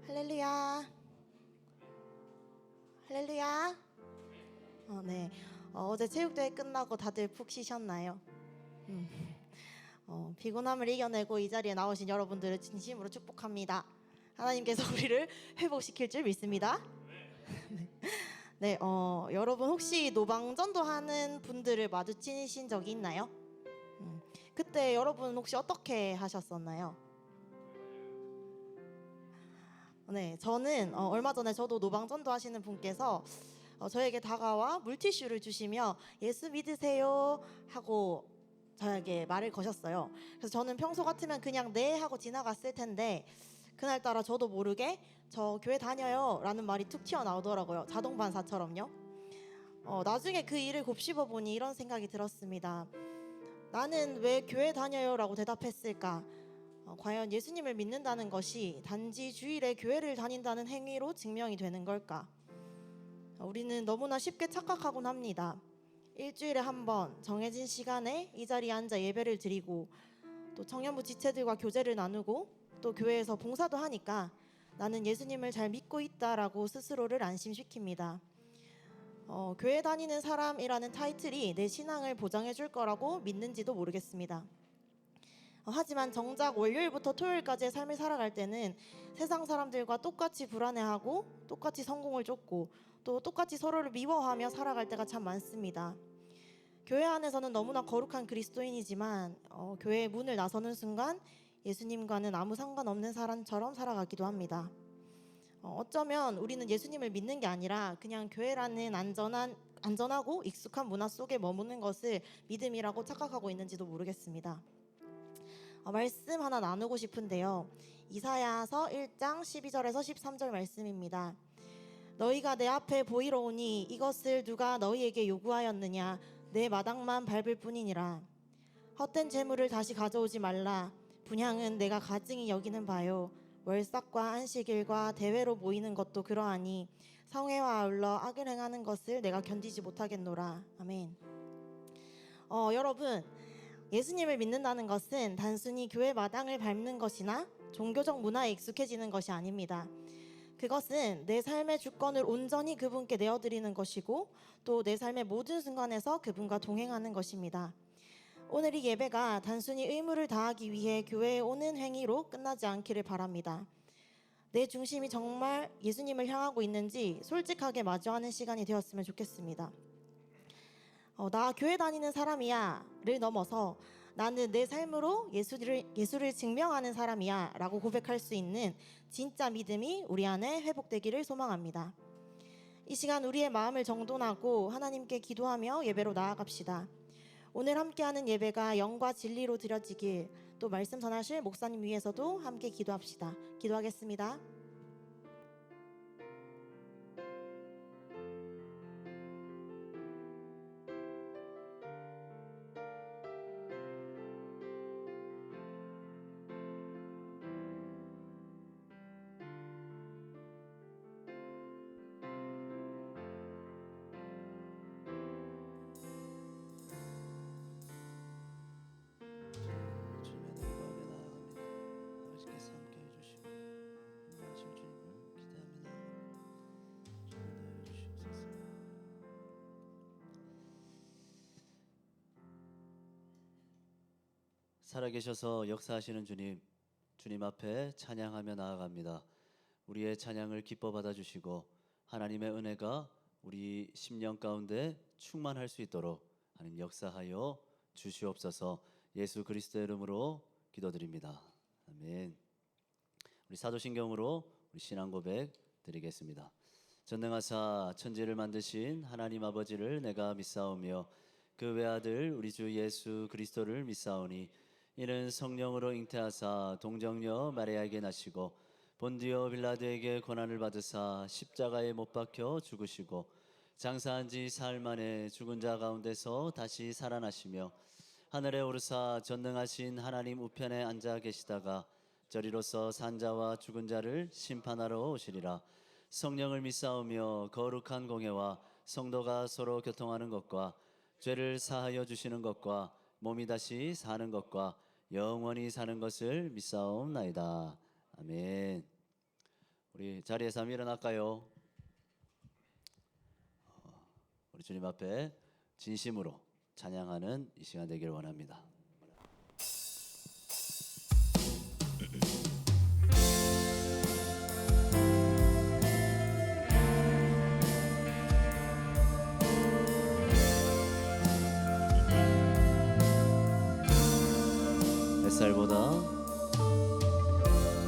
할렐루야. 할렐루야. 네. 어제 체육대회 끝나고 다들 푹 쉬셨나요? 피곤함을 이겨내고 이 자리에 나오신 여러분들을 진심으로 축복합니다. 하나님께서 우리를 회복시킬 줄 믿습니다. 네, 여러분 혹시 노방전도 하는 분들을 마주치신 적이 있나요? 그때 여러분 혹시 어떻게 하셨었나요? 네, 저는 얼마 전에 저도 노방전도 하시는 분께서 저에게 다가와 물티슈를 주시며 예수 믿으세요 하고 저에게 말을 거셨어요. 그래서 저는 평소 같으면 그냥 네 하고 지나갔을 텐데 그날따라 저도 모르게 저 교회 다녀요 라는 말이 툭 튀어나오더라고요. 자동반사처럼요. 나중에 그 일을 곱씹어 보니 이런 생각이 들었습니다. 나는 왜 교회 다녀요 라고 대답했을까? 과연 예수님을 믿는다는 것이 단지 주일에 교회를 다닌다는 행위로 증명이 되는 걸까? 우리는 너무나 쉽게 착각하곤 합니다. 일주일에 한 번 정해진 시간에 이 자리에 앉아 예배를 드리고 또 청년부 지체들과 교제를 나누고 또 교회에서 봉사도 하니까 나는 예수님을 잘 믿고 있다라고 스스로를 안심시킵니다. 교회 다니는 사람이라는 타이틀이 내 신앙을 보장해 줄 거라고 믿는지도 모르겠습니다. 하지만 정작 월요일부터 토요일까지의 삶을 살아갈 때는 세상 사람들과 똑같이 불안해하고 똑같이 성공을 쫓고 또 똑같이 서로를 미워하며 살아갈 때가 참 많습니다. 교회 안에서는 너무나 거룩한 그리스도인이지만 교회의 문을 나서는 순간 예수님과는 아무 상관없는 사람처럼 살아가기도 합니다. 어쩌면 우리는 예수님을 믿는 게 아니라 그냥 교회라는 안전하고 익숙한 문화 속에 머무는 것을 믿음이라고 착각하고 있는지도 모르겠습니다. 말씀 하나 나누고 싶은데요. 이사야서 1장 12절에서 13절 말씀입니다. 너희가 내 앞에 보이러 오니 이것을 누가 너희에게 요구하였느냐? 내 마당만 밟을 뿐이니라. 헛된 재물을 다시 가져오지 말라. 분향은 내가 가증히 여기는 바요. 월삭과 안식일과 대회로 모이는 것도 그러하니 성회와 아울러 악을 행하는 것을 내가 견디지 못하겠노라. 아멘. 여러분, 예수님을 믿는다는 것은 단순히 교회 마당을 밟는 것이나 종교적 문화에 익숙해지는 것이 아닙니다. 그것은 내 삶의 주권을 온전히 그분께 내어드리는 것이고 또 내 삶의 모든 순간에서 그분과 동행하는 것입니다. 오늘 이 예배가 단순히 의무를 다하기 위해 교회에 오는 행위로 끝나지 않기를 바랍니다. 내 중심이 정말 예수님을 향하고 있는지 솔직하게 마주하는 시간이 되었으면 좋겠습니다. 나 교회 다니는 사람이야를 넘어서 나는 내 삶으로 예수를 증명하는 사람이야 라고 고백할 수 있는 진짜 믿음이 우리 안에 회복되기를 소망합니다. 이 시간 우리의 마음을 정돈하고 하나님께 기도하며 예배로 나아갑시다. 오늘 함께하는 예배가 영과 진리로 드려지길, 또 말씀 전하실 목사님 위해서도 함께 기도합시다. 기도하겠습니다. 주님의 능력에 나아갑니다. 아버지께서 함께 해주시고 인도하실 주님을 기대합니다. 주님 인도해 주시옵소서. 살아계셔서 역사하시는 주님, 주님 앞에 찬양하며 나아갑니다. 우리의 찬양을 기뻐 받아주시고 하나님의 은혜가 우리 심령 가운데 충만할 수 있도록 하나님 역사하여 주시옵소서. 예수 그리스도의 이름으로 기도드립니다. 아멘. 우리 사도신경으로 우리 신앙 고백 드리겠습니다. 전능하사 천지를 만드신 하나님 아버지를 내가 믿사오며 그 외아들 우리 주 예수 그리스도를 믿사오니 이는 성령으로 잉태하사 동정녀 마리아에게 나시고 본디오 빌라도에게 고난을 받으사 십자가에 못 박혀 죽으시고 장사한 지 사흘 만에 죽은 자 가운데서 다시 살아나시며 하늘에 오르사 전능하신 하나님 우편에 앉아 계시다가 저리로서 산자와 죽은 자를 심판하러 오시리라. 성령을 믿사오며 거룩한 공회와 성도가 서로 교통하는 것과 죄를 사하여 주시는 것과 몸이 다시 사는 것과 영원히 사는 것을 믿사옵나이다. 아멘. 우리 자리에서 한번 일어날까요? 우리 주님 앞에 진심으로 찬양하는 이 시간 되기를 원합니다.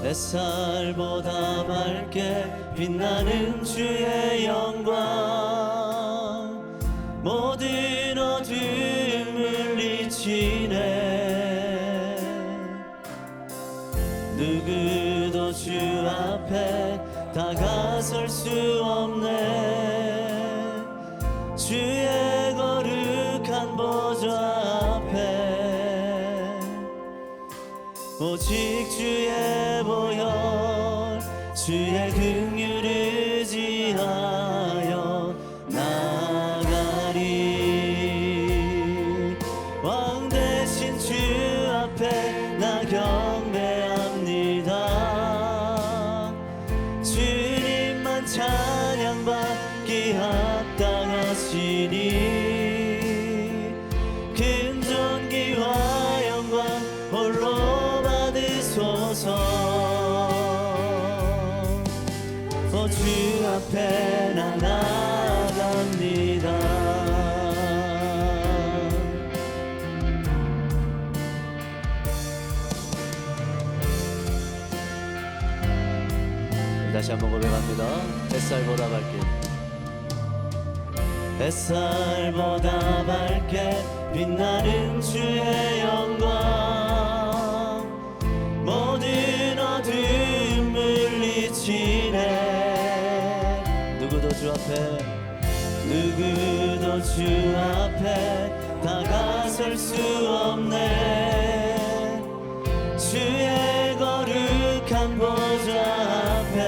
햇살보다 밝게 빛나는 주의 영광, 모든 어둠을 이치네. 누구도 주 앞에 다가설 수 없네. 주의 거룩한 보좌 앞에 오직 주의 보혈, 주의 긍휼을 의지하여 나가리. 왕 대신 주 앞에 나 경배합니다. 주님만 찬양받기 합당하시니 큰 존귀와 영광 홀로 주 앞에 나 나갑니다. 다시 한번 고백합니다. 햇살보다 밝게, 햇살보다 밝게 빛나는 주의 영광, 모든 어둠을 이치네. 누구도 주 앞에 다가설 수 없네. 주의 거룩한 보좌 앞에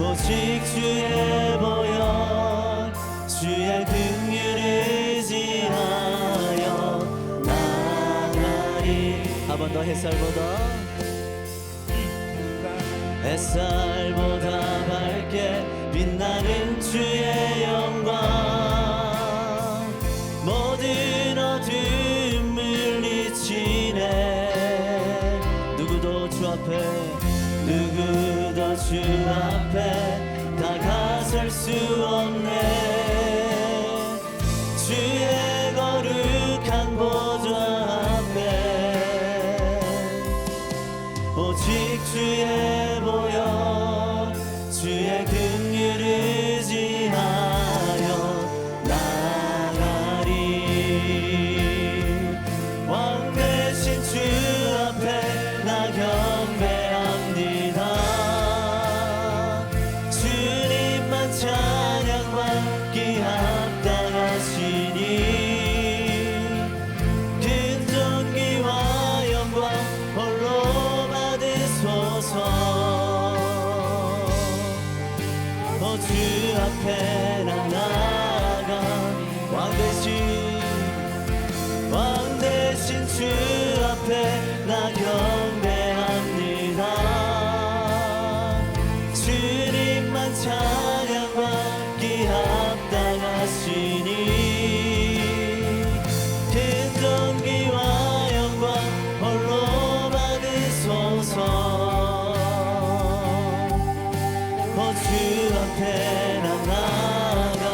오직 주의 보혈, 주의 긍휼을 의지하여 나가리. 한 번 더 햇살보다 밝게 빛나는 주의 영광, 모든 어둠을 이치네. 누구도 주 앞에 다가설 수 없네. 주의 거룩한 보좌 앞에 오직 주의 보혈, 주의 긍휼을 의지하여 나가리. 왕 대신 주 앞에 나 경배합니다. 주님만 찬양받기 합당하시니 큰 존귀와 영광 홀로 받으소서. 주 앞에 나 나가 왕 대신 주 앞에 나 경배합니다. 주님만 찬양받기 합당하시니 큰 존귀와 영광 홀로 받으소서. 주 앞에 나 나가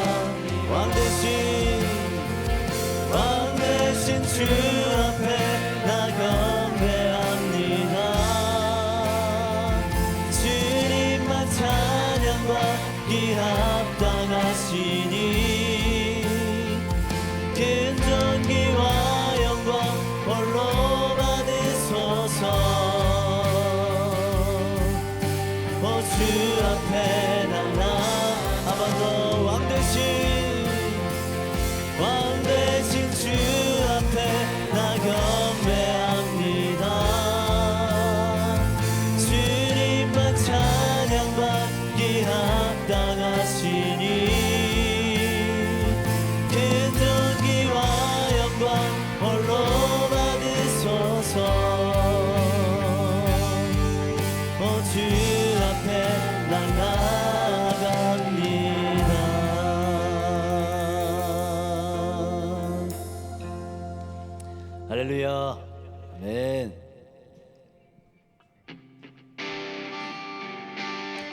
왕 대신 주 앞에 나 경배합니다. 주님만 찬양받기 합당하시니 큰 존귀와 영광 홀로 받으소서. 주 앞에 나 한 번 더 왕 대신 주 앞에 나 경배합니다. 주님만 찬양받기 합당하시니 큰 존귀와 영광 홀로 받으소서.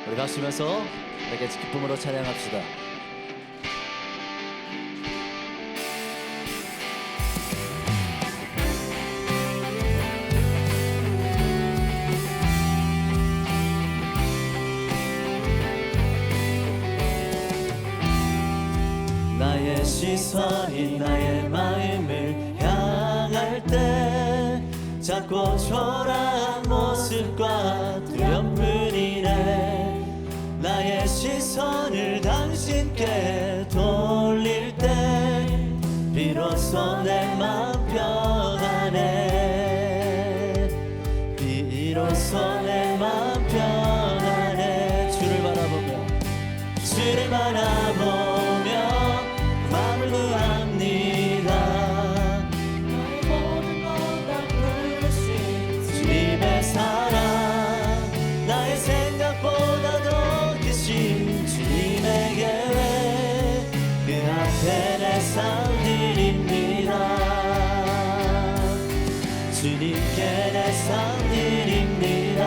우리 박수면서 내게 기쁨으로 찬양합시다. 나의 시선이 나의 마음을 향할 때 작고 초라한 모습과 두려움뿐이네. 나의 시선을 당신께 돌릴 때 비로소 내 맘 변하네. 비로소 내 맘 변하네. 주를 바라보며 주를 바라보며 마음을 구합니다. 나의 모든 것 다 부르신 주님의 사랑, 나의 생각보다 더 크신 주님의 계획, 그 앞에 내 삶 드립니다. 주님께 내 삶 드립니다.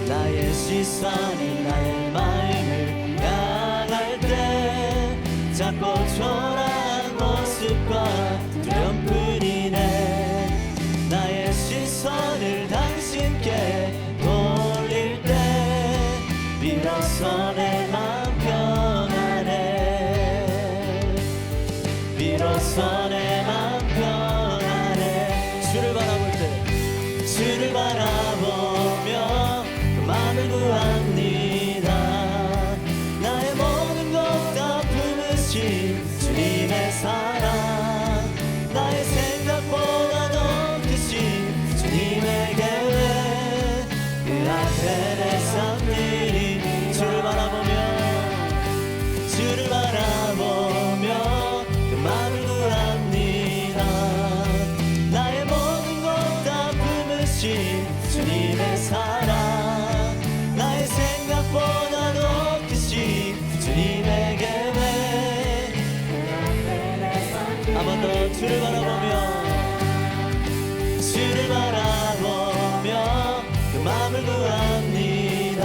나의 시선이 나의 마음을 향할 때 작고 초라한 모습과 두려움뿐이네. 나의 시선을 당신께 돌릴 때 비로소 내 맘 변하네. 비로소 내 맘 변하네. 주를 바라볼 때 주를 바라보며 마음을 구합니다. 나의 모든 것 다 품으신 주님의 사랑, 나의 생각보다 더 크신 주님의 계획, 그 앞에 내 삶 드리. 주를 바라보며 주를 바라보며 그 마음을 구합니다. 나의 모든 것 다 품으신 주님의 사랑, 나의 생각보다 더 크신 주님의 계획. 한 번 더 주를 바라보며 주를 바라보며 그 마음을 구합니다.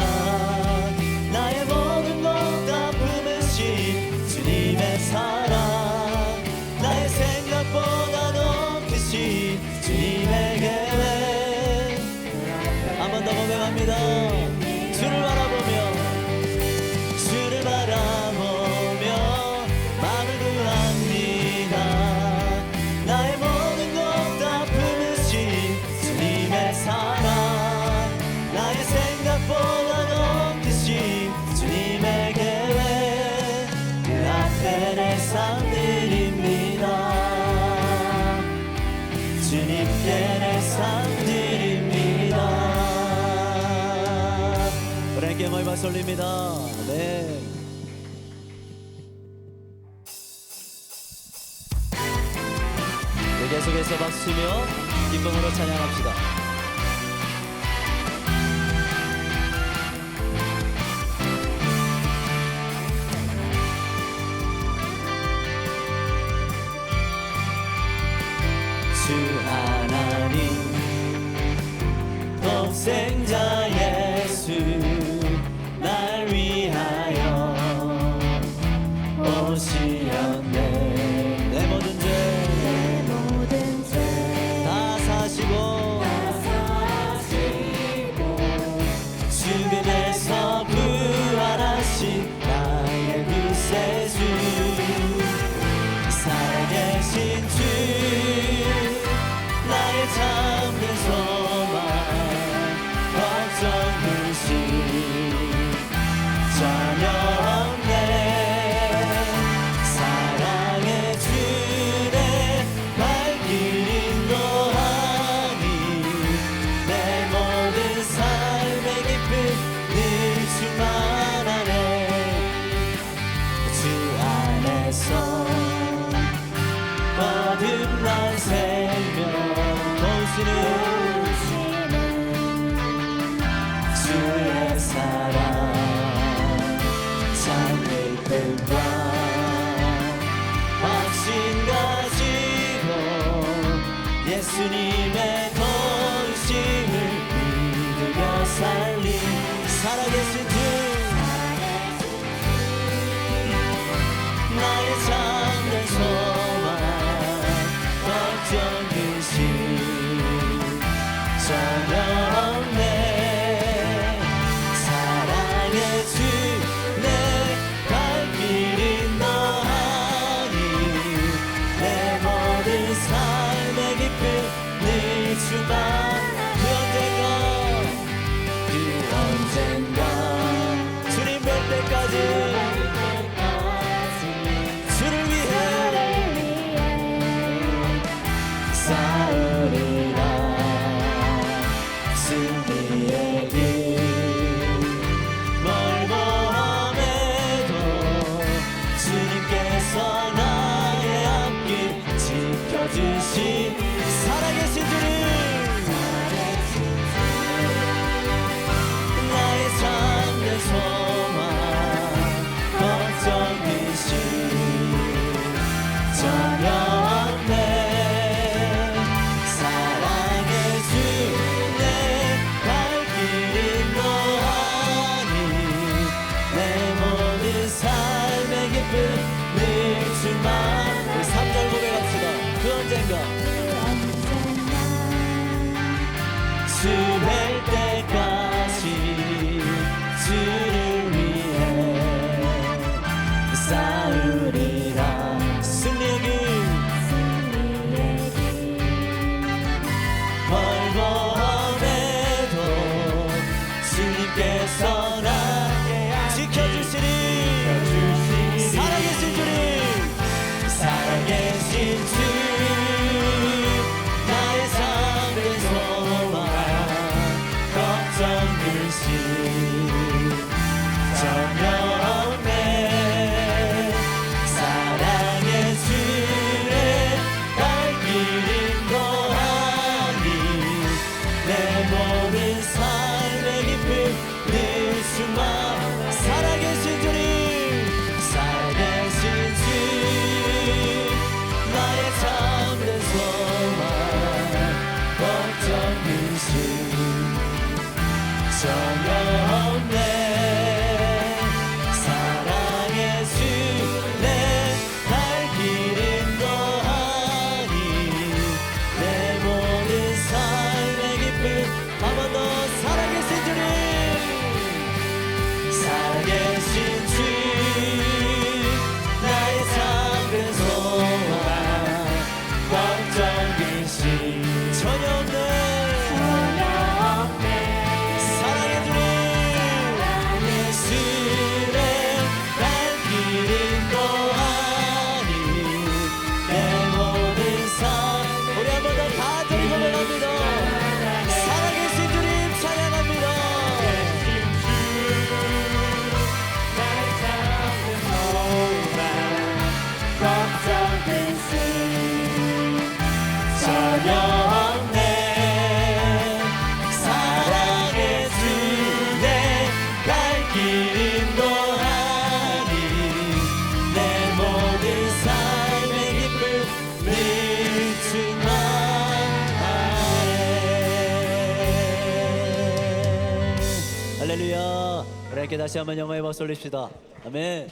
나의 모든 것 다 품으신 주님의 사랑, 나의 생각보다 더 크신 주님의 계획. 한 번 더 고백합니다. 주를 바라보며 주를 바라보며 마음을 구합니다. 나의 모든 것 다 품으신 주님의 사랑, 나의 생각보다 더 크신 주님의 계획, 그 앞에 내 삶 드립니다. 주님께 내 삶 드립니다. 우리에게 모여 박수 올립니다. 네. 네, 계속해서 박수치며 기쁨으로 찬양합시다. 주 하나님 독생자 예수 날 위하여 오시었네. 내 모든 죄 다 사시고 죽음에서 부활하신 나의 구세주, 살아계신 주 나의 참된 소망 걱정 불신 전혀 없네. 사랑의 주내 발길 인도하니 내 모든 삶의 기쁨 늘 충만하네. 주 안에서 거듭난 생명 도우시는 주의 사랑 참 기쁨과 확신 가지고 예수님의 도우심을 믿으며 살리 전혀 없네. 사랑의 주 내 갈 길이 너 아니. 내 모든 삶의 기쁨 늘 주만. 그 언젠가 주님 뵐 때까지 주를 위해 싸우리라. 승리의 길 멀고 험해도 주님께서 나의 앞길 지켜주시. 살아계신 주님, 나의 참된 소망 걱정 근심 전혀 없네. 사랑의 주 내 갈 길은 너 아니. 내 모든 삶의 기쁨 늘 주만. 우리 3절 고백합시다. 그 언젠가 주 뵐 때까지 주를 위해 싸우리라. 승리의 길 멀고 험해도 주님께서 나의 지켜주시리. 살아계신 주님, 살아계신 주 나의 삶의 소망 걱정 근심 전혀 없네. 사랑의 주의 갈 길은 너 아니. 내 모든 삶의 기쁨 늘 주만. 살아계신 주님, 살아계신 주 나의 참된 소망 걱정 근심 전혀 없네. 사랑의 주 내 갈 길은 너 아니. 내 모든 삶의 기쁨 한 번 더. 살아계신 주님, 살아계신 주 나의 참된 소망 걱정 근심 전혀 없네. 사랑의 주님, 예수의 갈 길은 너 아니. 내 모든 삶. 우리 한 번 더 간절히 고백합니다. 살아계신 주님 찬양합니다. 전혀 없네. 사랑의 주 내 갈 길은 너 아니. 내 모든 삶의 기쁨 늘 주만 아래. 할렐루야. 우리 함께 다시 한번 영광의 박수 올립시다. 아멘.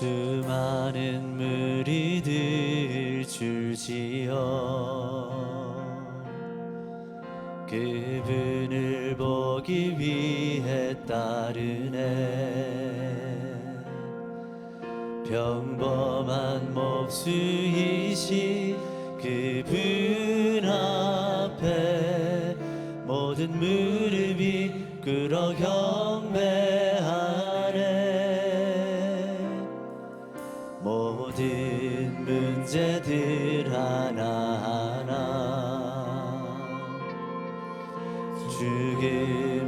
수많은 무리들 줄지어 그분을 보기 위해 따르네. 평범한 목수이신 그분 앞에 모든 무릎이 꿇어 경배하네. 모든 문제들 하나하나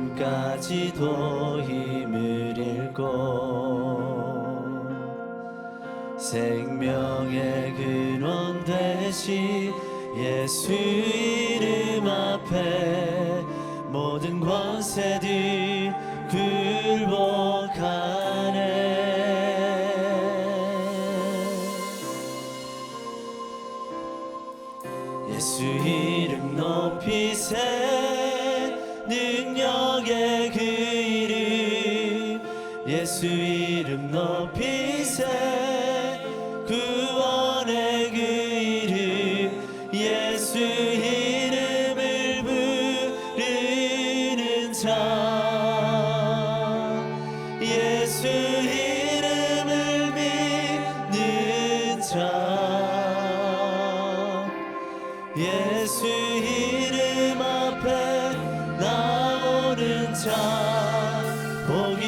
죽음까지도 힘을 잃고 생명의 근원 되신 예수 이름 앞에 모든 권세들 굴복하네. 예수 이름 높이세 능력의 그 이름 예수 이름 높이세 구원의 그 이름 예수 이름을 부르는 자 예수 이름을 믿는 자 예수 이름 앞에 나오는 자 복이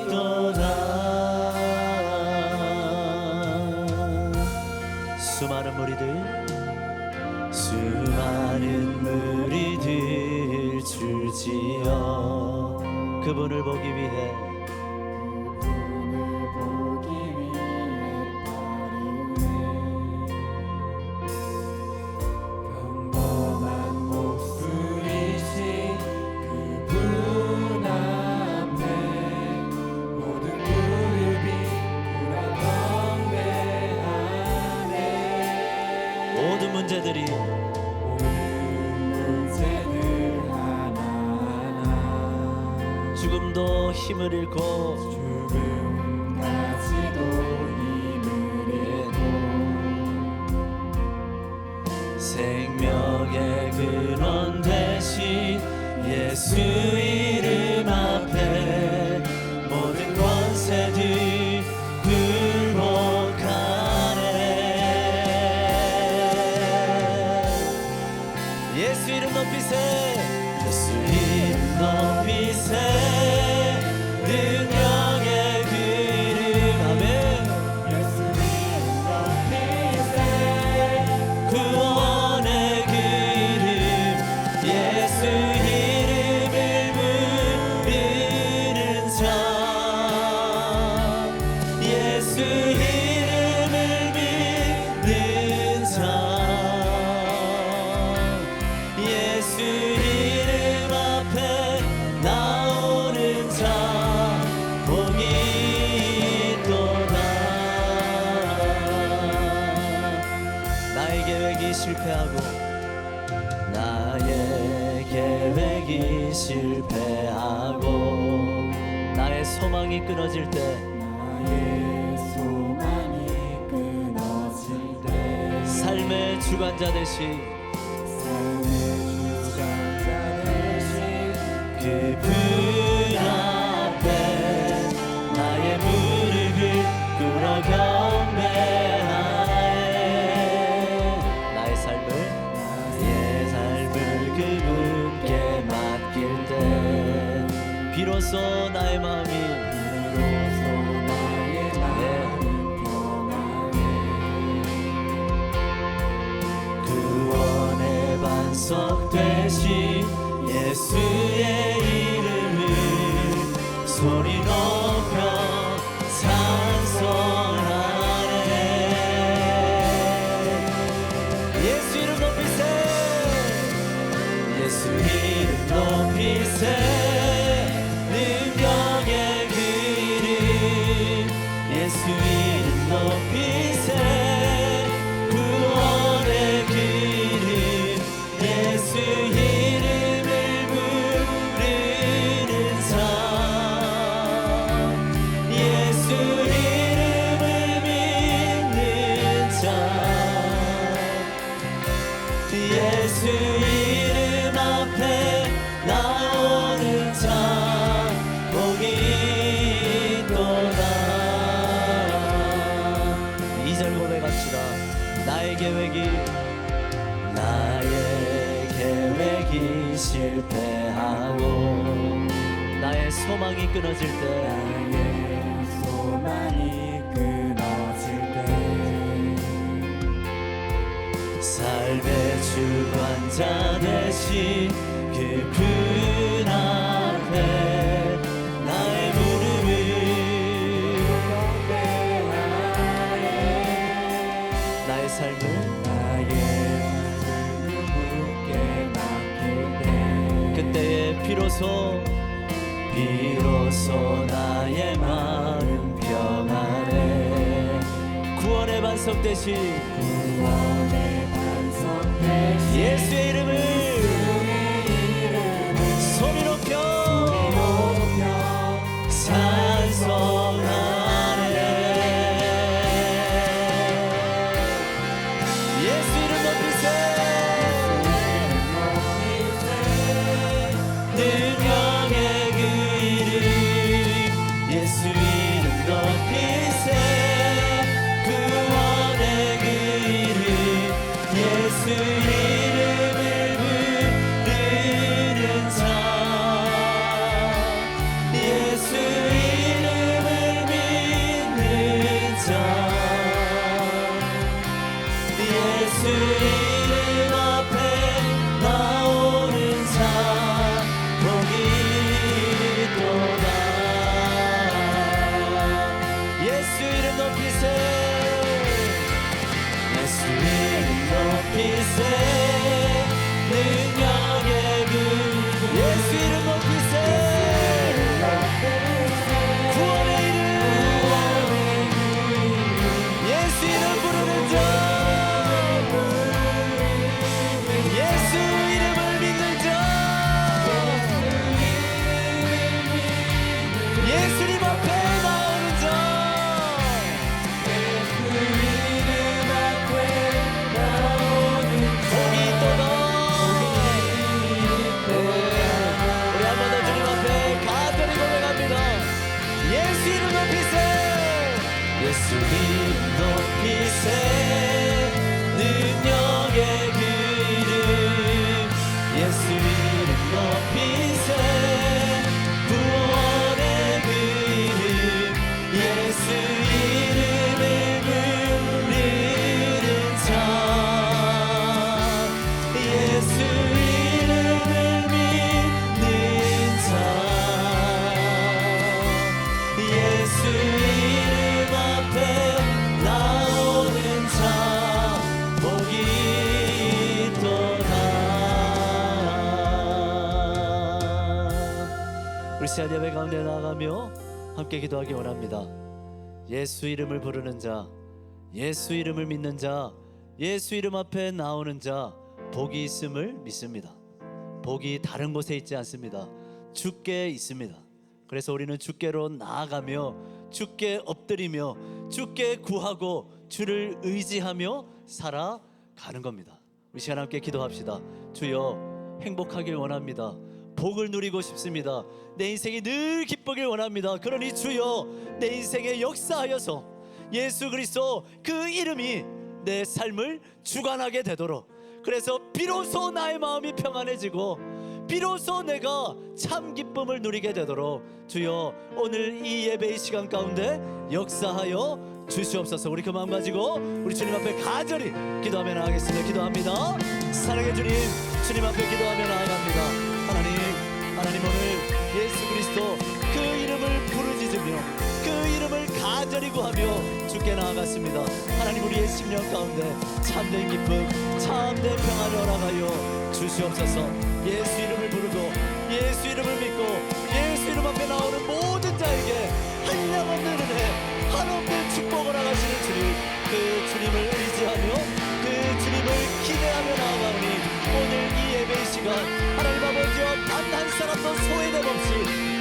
있도다. 수많은 무리들 줄지어 그분을 보기 위해 모든 문제들 하나하나 죽음도 힘을 잃고 생명의 근원 대신 예수 이름 앞에 모든 권세들 예수 이름 높이세 예수 이름 높이세 능력의 그 이름 아멘 예수 이름 높이세 구원의 그 이름 예수 이름을 부르는 자 예수 이름을 믿는 자 예수 이름 앞에 나오는 자 복이 있도다. 나의 계획이 실패하고 나의 계획이 실패하고 나의 소망이 끊어질 때 삶의 주관자 되신 그분 앞에 나의 무릎을 꿇어 경배하네 나의 삶을 그분께 맡길 때 비로소 나의 마음이 구원의 반석 되신 예수의 이름을 소리 높여 찬송하네 예수 이름 높이세 예수 이름 높이세 능력의 그 이름 예수 이름 높이세 구원의 그 이름 예수 이름을 부르는 자 예수 이름을 믿는 자 예수 이름 앞에 나오는 자 복이 있도다. 2절 고백합시다. 나의 계획이 실패하고 나의 소망이 끊어질 때 삶의 주관자 되신 그분 앞에 나의 무릎을 나의 삶을 그때에 비로소 나의 마음 평안해 구원의 반석 되신 예수의 이름을 소리 높여 찬송하네. 예수 이름 높이세. 능력의 그 이름 예수 이름 높이세. 구원의 그 이름 예수 이름을 부르는 자 예수 이름을 믿는 자 예수 이름 앞에 나오는 자 복이 있도다. 예수 이름 높이세. 예수 이름 높이세. 능력의 그 예수 이름 높이세. 구원의 이름 예수 이름 부르는 자 예수 이름을 믿는 자 예수님 앞에 나오는 자 복이 있도다. 우리 한 번 더 주님 앞에 간절히 고백합니다. 예수 이름 높이세. 예수 이름 높이세. 능력의 그 이름 예수 이름 높이세. 구원의 그 이름 예수 이름을 부르는 자 예수 이름을 믿는 자 예수 이름 앞에 나오는 자 복이 있도다. 우리 시간 예배 가운데 나아가며 함께 기도하기 원합니다. 예수 이름을 부르는 자 예수 이름을 믿는 자 예수 이름 앞에 나오는 자 복이 있음을 믿습니다. 복이 다른 곳에 있지 않습니다. 주께 있습니다. 그래서 우리는 주께로 나아가며 주께 엎드리며 주께 구하고 주를 의지하며 살아가는 겁니다. 우리 시간 함께 기도합시다. 주여 행복하길 원합니다. 복을 누리고 싶습니다. 내 인생이 늘 기쁘길 원합니다. 그러니 주여 내 인생에 역사하여서 예수 그리스도 그 이름이 내 삶을 주관하게 되도록 그래서 비로소 나의 마음이 평안해지고 비로소 내가 참 기쁨을 누리게 되도록 주여 오늘 이 예배의 시간 가운데 역사하여 주시옵소서. 우리 그 마음 가지고 우리 주님 앞에 간절히 기도하며 나아가겠습니다. 기도합니다. 사랑의 주님, 주님 앞에 기도하며 나아갑니다. 하나님 오늘 예수 그리스도 그 이름을 부르짖으며 그 이름을 간절히 구하며 주께 나아갔습니다. 하나님 우리의 심령 가운데 참된 기쁨 참된 평안을 허락하여 주시옵소서. 예수 이름을 부르고 예수 이름을 믿고 예수 이름 앞에 나오는 모든 자에게 한량없는 은혜 한없는 축복을 허락하시는 주님 그 주님을 의지하며 그 주님을 기대하며 나아가오니 오늘 이 예배의 시간 하나님 아버지여 단 한 사람도 소외됨 없이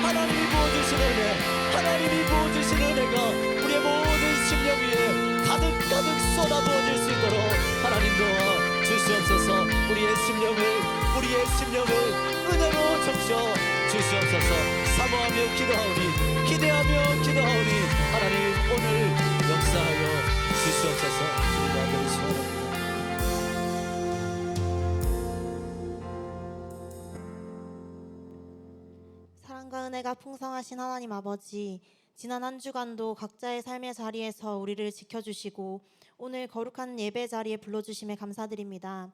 하나님이 부어주신 은혜 하나님이 부어주신 은혜가 우리의 모든 심령 위에 가득가득 쏟아부어질 수 있도록 하나님 도와 주시옵소서. 우리의 심령을 은혜로 적셔 주시옵소서. 사모하며 기도하오니 기대하며 하나님 오늘 역사하여 주시옵소서. 우리 아버지 소원합니다. 사랑과 은혜가 풍성하신 하나님 아버지, 지난 한 주간도 각자의 삶의 자리에서 우리를 지켜주시고 오늘 거룩한 예배 자리에 불러주심에 감사드립니다.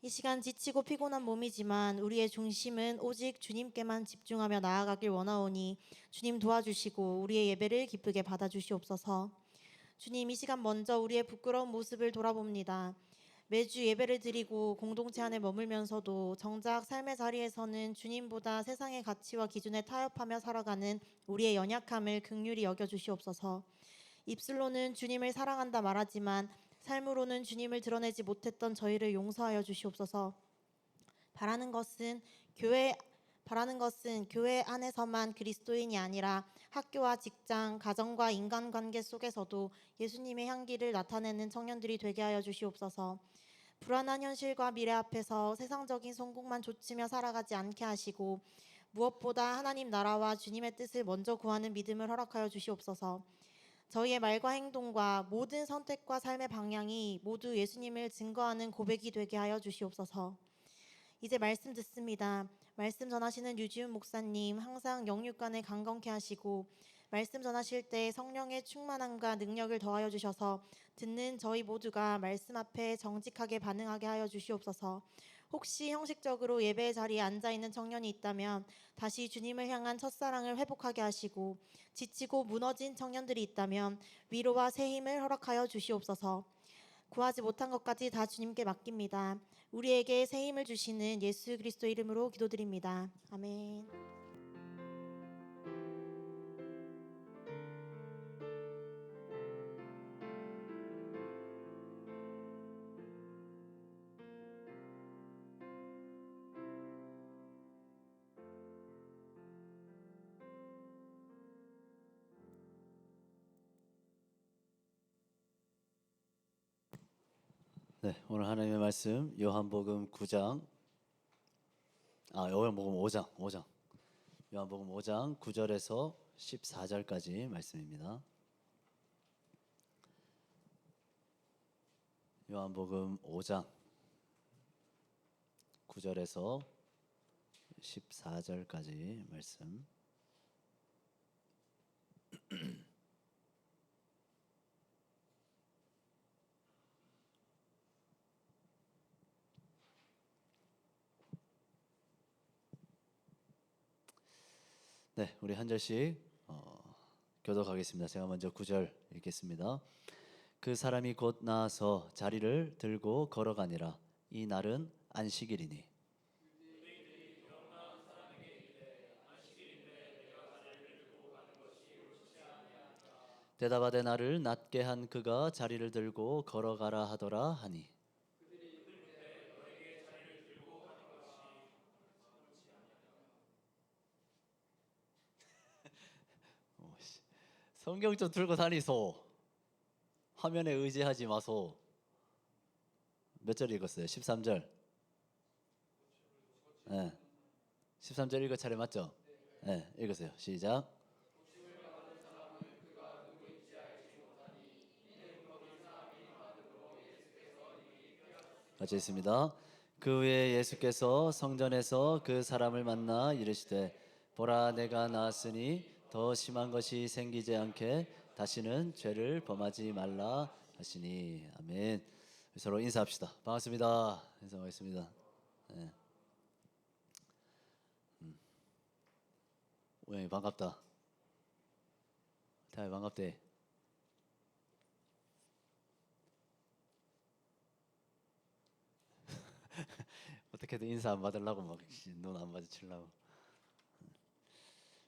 이 시간 지치고 피곤한 몸이지만 우리의 중심은 오직 주님께만 집중하며 나아가길 원하오니 주님 도와주시고 우리의 예배를 기쁘게 받아주시옵소서. 주님, 이 시간 먼저 우리의 부끄러운 모습을 돌아봅니다. 매주 예배를 드리고 공동체 안에 머물면서도 정작 삶의 자리에서는 주님보다 세상의 가치와 기준에 타협하며 살아가는 우리의 연약함을 긍휼히 여겨주시옵소서. 입술로는 주님을 사랑한다 말하지만 삶으로는 주님을 드러내지 못했던 저희를 용서하여 주시옵소서. 바라는 것은 교회 안에서만 그리스도인이 아니라 학교와 직장, 가정과 인간관계 속에서도 예수님의 향기를 나타내는 청년들이 되게 하여 주시옵소서. 불안한 현실과 미래 앞에서 세상적인 성공만 좇으며 살아가지 않게 하시고 무엇보다 하나님 나라와 주님의 뜻을 먼저 구하는 믿음을 허락하여 주시옵소서. 저희의 말과 행동과 모든 선택과 삶의 방향이 모두 예수님을 증거하는 고백이 되게 하여 주시옵소서. 이제 말씀 듣습니다. 말씀 전하시는 유지훈 목사님 항상 영육간에 강건케 하시고 말씀 전하실 때 성령의 충만함과 능력을 더하여 주셔서 듣는 저희 모두가 말씀 앞에 정직하게 반응하게 하여 주시옵소서. 혹시 형식적으로 예배 자리에 앉아 있는 청년이 있다면 다시 주님을 향한 첫사랑을 회복하게 하시고 지치고 무너진 청년들이 있다면 위로와 새 힘을 허락하여 주시옵소서. 구하지 못한 것까지 다 주님께 맡깁니다. 우리에게 새 힘을 주시는 예수 그리스도 이름으로 기도드립니다. 아멘. 네, 오늘 하나님의 말씀 요한복음 9장, 요한복음 5장, 요한복음 5장 9절에서 14절까지 말씀입니다. 요한복음 5장 9절에서 14절까지 말씀. 네, 우리 한 절씩 교독하겠습니다. 제가 먼저 9절 읽겠습니다. 그 사람이 곧 나아서 자리를 들고 걸어가니라. 이 날은 안식일이니. 대답하되 나를 낫게 한 그가 자리를 들고 걸어가라 하더라 하니. 성경 좀 들고 다니소. 화면에 의지하지 마소. 몇 절 읽었어요? 13절. 네. 13절 읽을 차례 맞죠? 네, 읽으세요. 시작. 같이 있습니다. 그 후에 예수께서 성전에서 그 사람을 만나 이르시되 보라 내가 나았으니 더 심한 것이 생기지 않게 다시는 죄를 범하지 말라 하시니. 아멘. 서로 인사합시다. 반갑습니다. 인사하겠습니다. 네. 오영이 반갑다. 태아이 반갑대. 어떻게든 인사 안 받으려고 막 눈 안 마주치려고.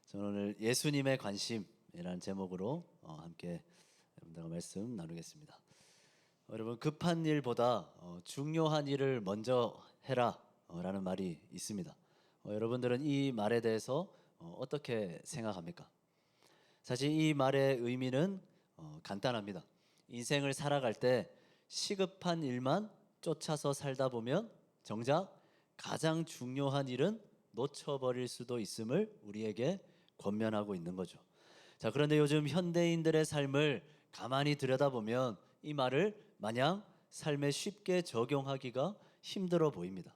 저는 오늘 예수님의 관심이라는 제목으로 함께 여러분들과 말씀 나누겠습니다. 여러분, 급한 일보다 중요한 일을 먼저 해라 라는 말이 있습니다. 여러분들은 이 말에 대해서 어떻게 생각합니까? 사실 이 말의 의미는 간단합니다. 인생을 살아갈 때 시급한 일만 쫓아서 살다 보면 정작 가장 중요한 일은 놓쳐버릴 수도 있음을 우리에게 권면하고 있는 거죠. 자, 그런데 요즘 현대인들의 삶을 가만히 들여다보면 이 말을 마냥 삶에 쉽게 적용하기가 힘들어 보입니다.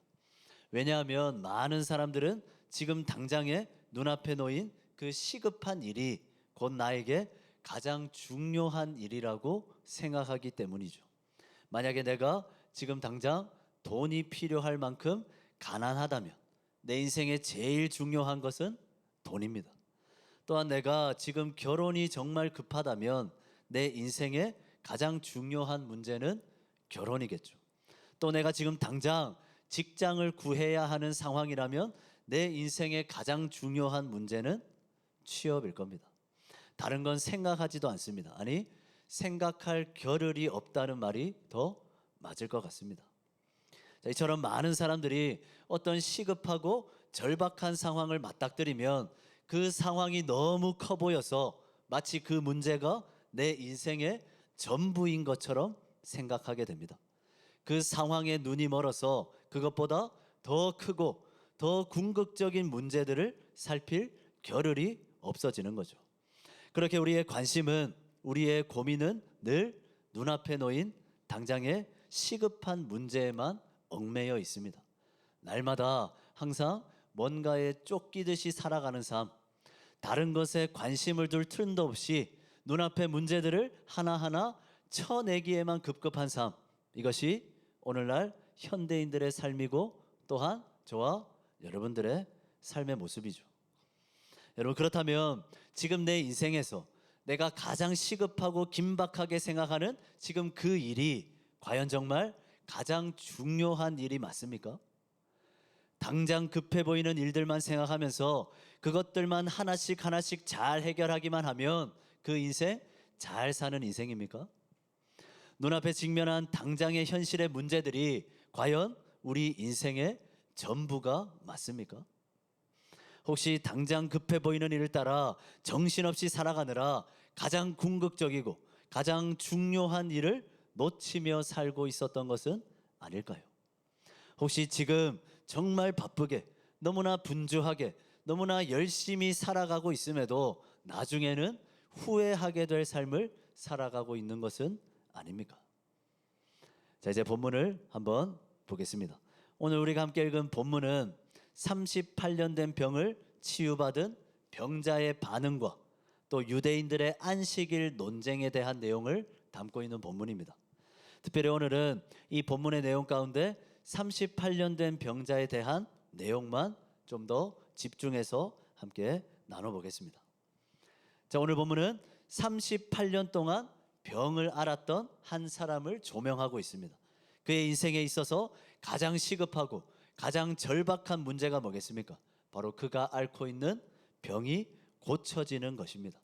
왜냐하면 많은 사람들은 지금 당장에 눈앞에 놓인 그 시급한 일이 곧 나에게 가장 중요한 일이라고 생각하기 때문이죠. 만약에 내가 지금 당장 돈이 필요할 만큼 가난하다면 내 인생에 제일 중요한 것은 돈입니다. 또한 내가 지금 결혼이 정말 급하다면 내 인생에 가장 중요한 문제는 결혼이겠죠. 또 내가 지금 당장 직장을 구해야 하는 상황이라면 내 인생의 가장 중요한 문제는 취업일 겁니다. 다른 건 생각하지도 않습니다. 아니, 생각할 겨를이 없다는 말이 더 맞을 것 같습니다. 자, 이처럼 많은 사람들이 어떤 시급하고 절박한 상황을 맞닥뜨리면 그 상황이 너무 커 보여서 마치 그 문제가 내 인생의 전부인 것처럼 생각하게 됩니다. 그 상황에 눈이 멀어서 그것보다 더 크고 더 궁극적인 문제들을 살필 겨를이 없어지는 거죠. 그렇게 우리의 관심은, 우리의 고민은 늘 눈앞에 놓인 당장의 시급한 문제에만 얽매여 있습니다. 날마다 항상 뭔가에 쫓기듯이 살아가는 삶, 다른 것에 관심을 둘 틈도 없이 눈앞의 문제들을 하나하나 쳐내기에만 급급한 삶, 이것이 오늘날 현대인들의 삶이고 또한 저와 여러분들의 삶의 모습이죠. 여러분, 그렇다면 지금 내 인생에서 내가 가장 시급하고 긴박하게 생각하는 지금 그 일이 과연 정말 가장 중요한 일이 맞습니까? 당장 급해 보이는 일들만 생각하면서 그것들만 하나씩 하나씩 잘 해결하기만 하면 그 인생 잘 사는 인생입니까? 눈앞에 직면한 당장의 현실의 문제들이 과연 우리 인생의 전부가 맞습니까? 혹시 당장 급해 보이는 일을 따라 정신없이 살아가느라 가장 궁극적이고 가장 중요한 일을 놓치며 살고 있었던 것은 아닐까요? 혹시 지금 정말 바쁘게, 너무나 분주하게, 너무나 열심히 살아가고 있음에도 나중에는 후회하게 될 삶을 살아가고 있는 것은 아닙니까? 자, 이제 본문을 한번 보겠습니다. 오늘 우리가 함께 읽은 본문은 38년 된 병을 치유받은 병자의 반응과 또 유대인들의 안식일 논쟁에 대한 내용을 담고 있는 본문입니다. 특별히 오늘은 이 본문의 내용 가운데 38년 된 병자에 대한 내용만 좀 더 집중해서 함께 나눠보겠습니다. 자, 오늘 본문은 38년 동안 병을 앓았던 한 사람을 조명하고 있습니다. 그의 인생에 있어서 가장 시급하고 가장 절박한 문제가 뭐겠습니까? 바로 그가 앓고 있는 병이 고쳐지는 것입니다.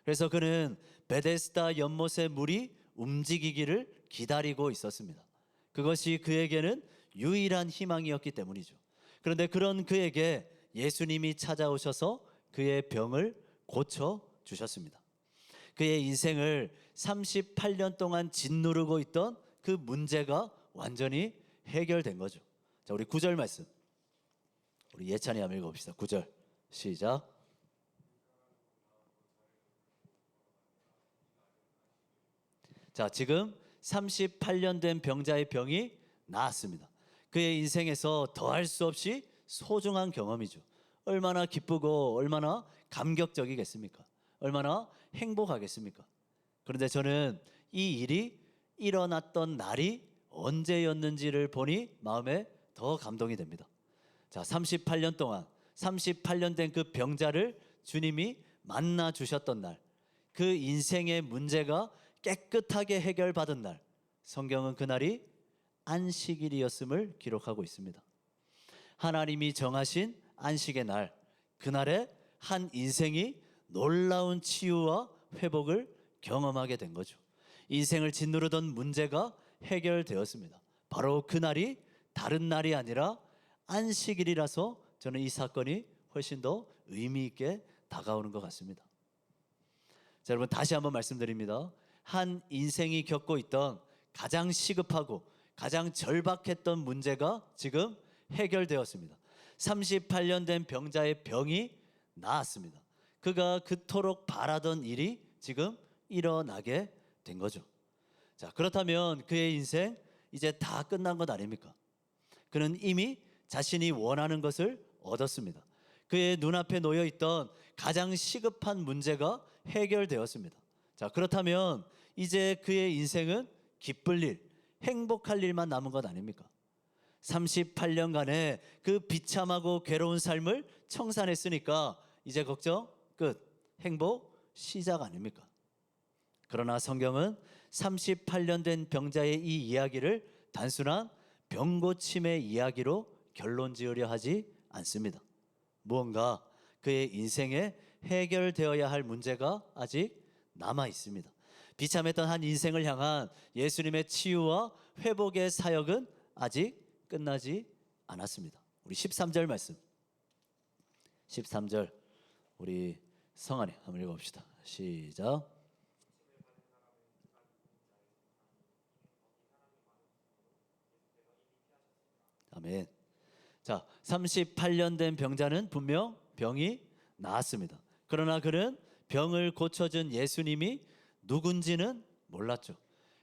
그래서 그는 베데스다 연못의 물이 움직이기를 기다리고 있었습니다. 그것이 그에게는 유일한 희망이었기 때문이죠. 그런데 그런 그에게 예수님이 찾아오셔서 그의 병을 고쳐 주셨습니다. 그의 인생을 38년 동안 짓누르고 있던 그 문제가 완전히 해결된 거죠. 자, 우리 9절 말씀, 우리 예찬이 한번 읽어봅시다. 9절 시작. 자, 지금 38년 된 병자의 병이 나았습니다. 그의 인생에서 더할 수 없이 소중한 경험이죠. 얼마나 기쁘고 얼마나 감격적이겠습니까? 얼마나 행복하겠습니까? 그런데 저는 이 일이 일어났던 날이 언제였는지를 보니 마음에 더 감동이 됩니다. 자, 38년 동안 38년 된 그 병자를 주님이 만나 주셨던 날, 그 인생의 문제가 깨끗하게 해결받은 날, 성경은 그날이 안식일이었음을 기록하고 있습니다. 하나님이 정하신 안식의 날, 그날에 한 인생이 놀라운 치유와 회복을 경험하게 된 거죠. 인생을 짓누르던 문제가 해결되었습니다. 바로 그날이 다른 날이 아니라 안식일이라서 저는 이 사건이 훨씬 더 의미 있게 다가오는 것 같습니다. 자, 여러분, 다시 한번 말씀드립니다. 한 인생이 겪고 있던 가장 시급하고 가장 절박했던 문제가 지금 해결되었습니다. 38년 된 병자의 병이 나았습니다. 그가 그토록 바라던 일이 지금 일어나게 된 거죠. 자, 그렇다면 그의 인생 이제 다 끝난 것 아닙니까? 그는 이미 자신이 원하는 것을 얻었습니다. 그의 눈앞에 놓여 있던 가장 시급한 문제가 해결되었습니다. 자, 그렇다면 이제 그의 인생은 기쁠 일, 행복할 일만 남은 것 아닙니까? 38년간의 그 비참하고 괴로운 삶을 청산했으니까 이제 걱정 끝, 행복 시작 아닙니까? 그러나 성경은 38년 된 병자의 이 이야기를 단순한 병고침의 이야기로 결론 지으려 하지 않습니다. 무언가 그의 인생에 해결되어야 할 문제가 아직 남아 있습니다. 비참했던 한 인생을 향한 예수님의 치유와 회복의 사역은 아직 끝나지 않았습니다. 우리 13절 말씀, 13절 우리 성안에 한번 읽어봅시다. 시작. 아멘. 자, 38년 된 병자는 분명 병이 나았습니다. 그러나 그는 병을 고쳐준 예수님이 누군지는 몰랐죠.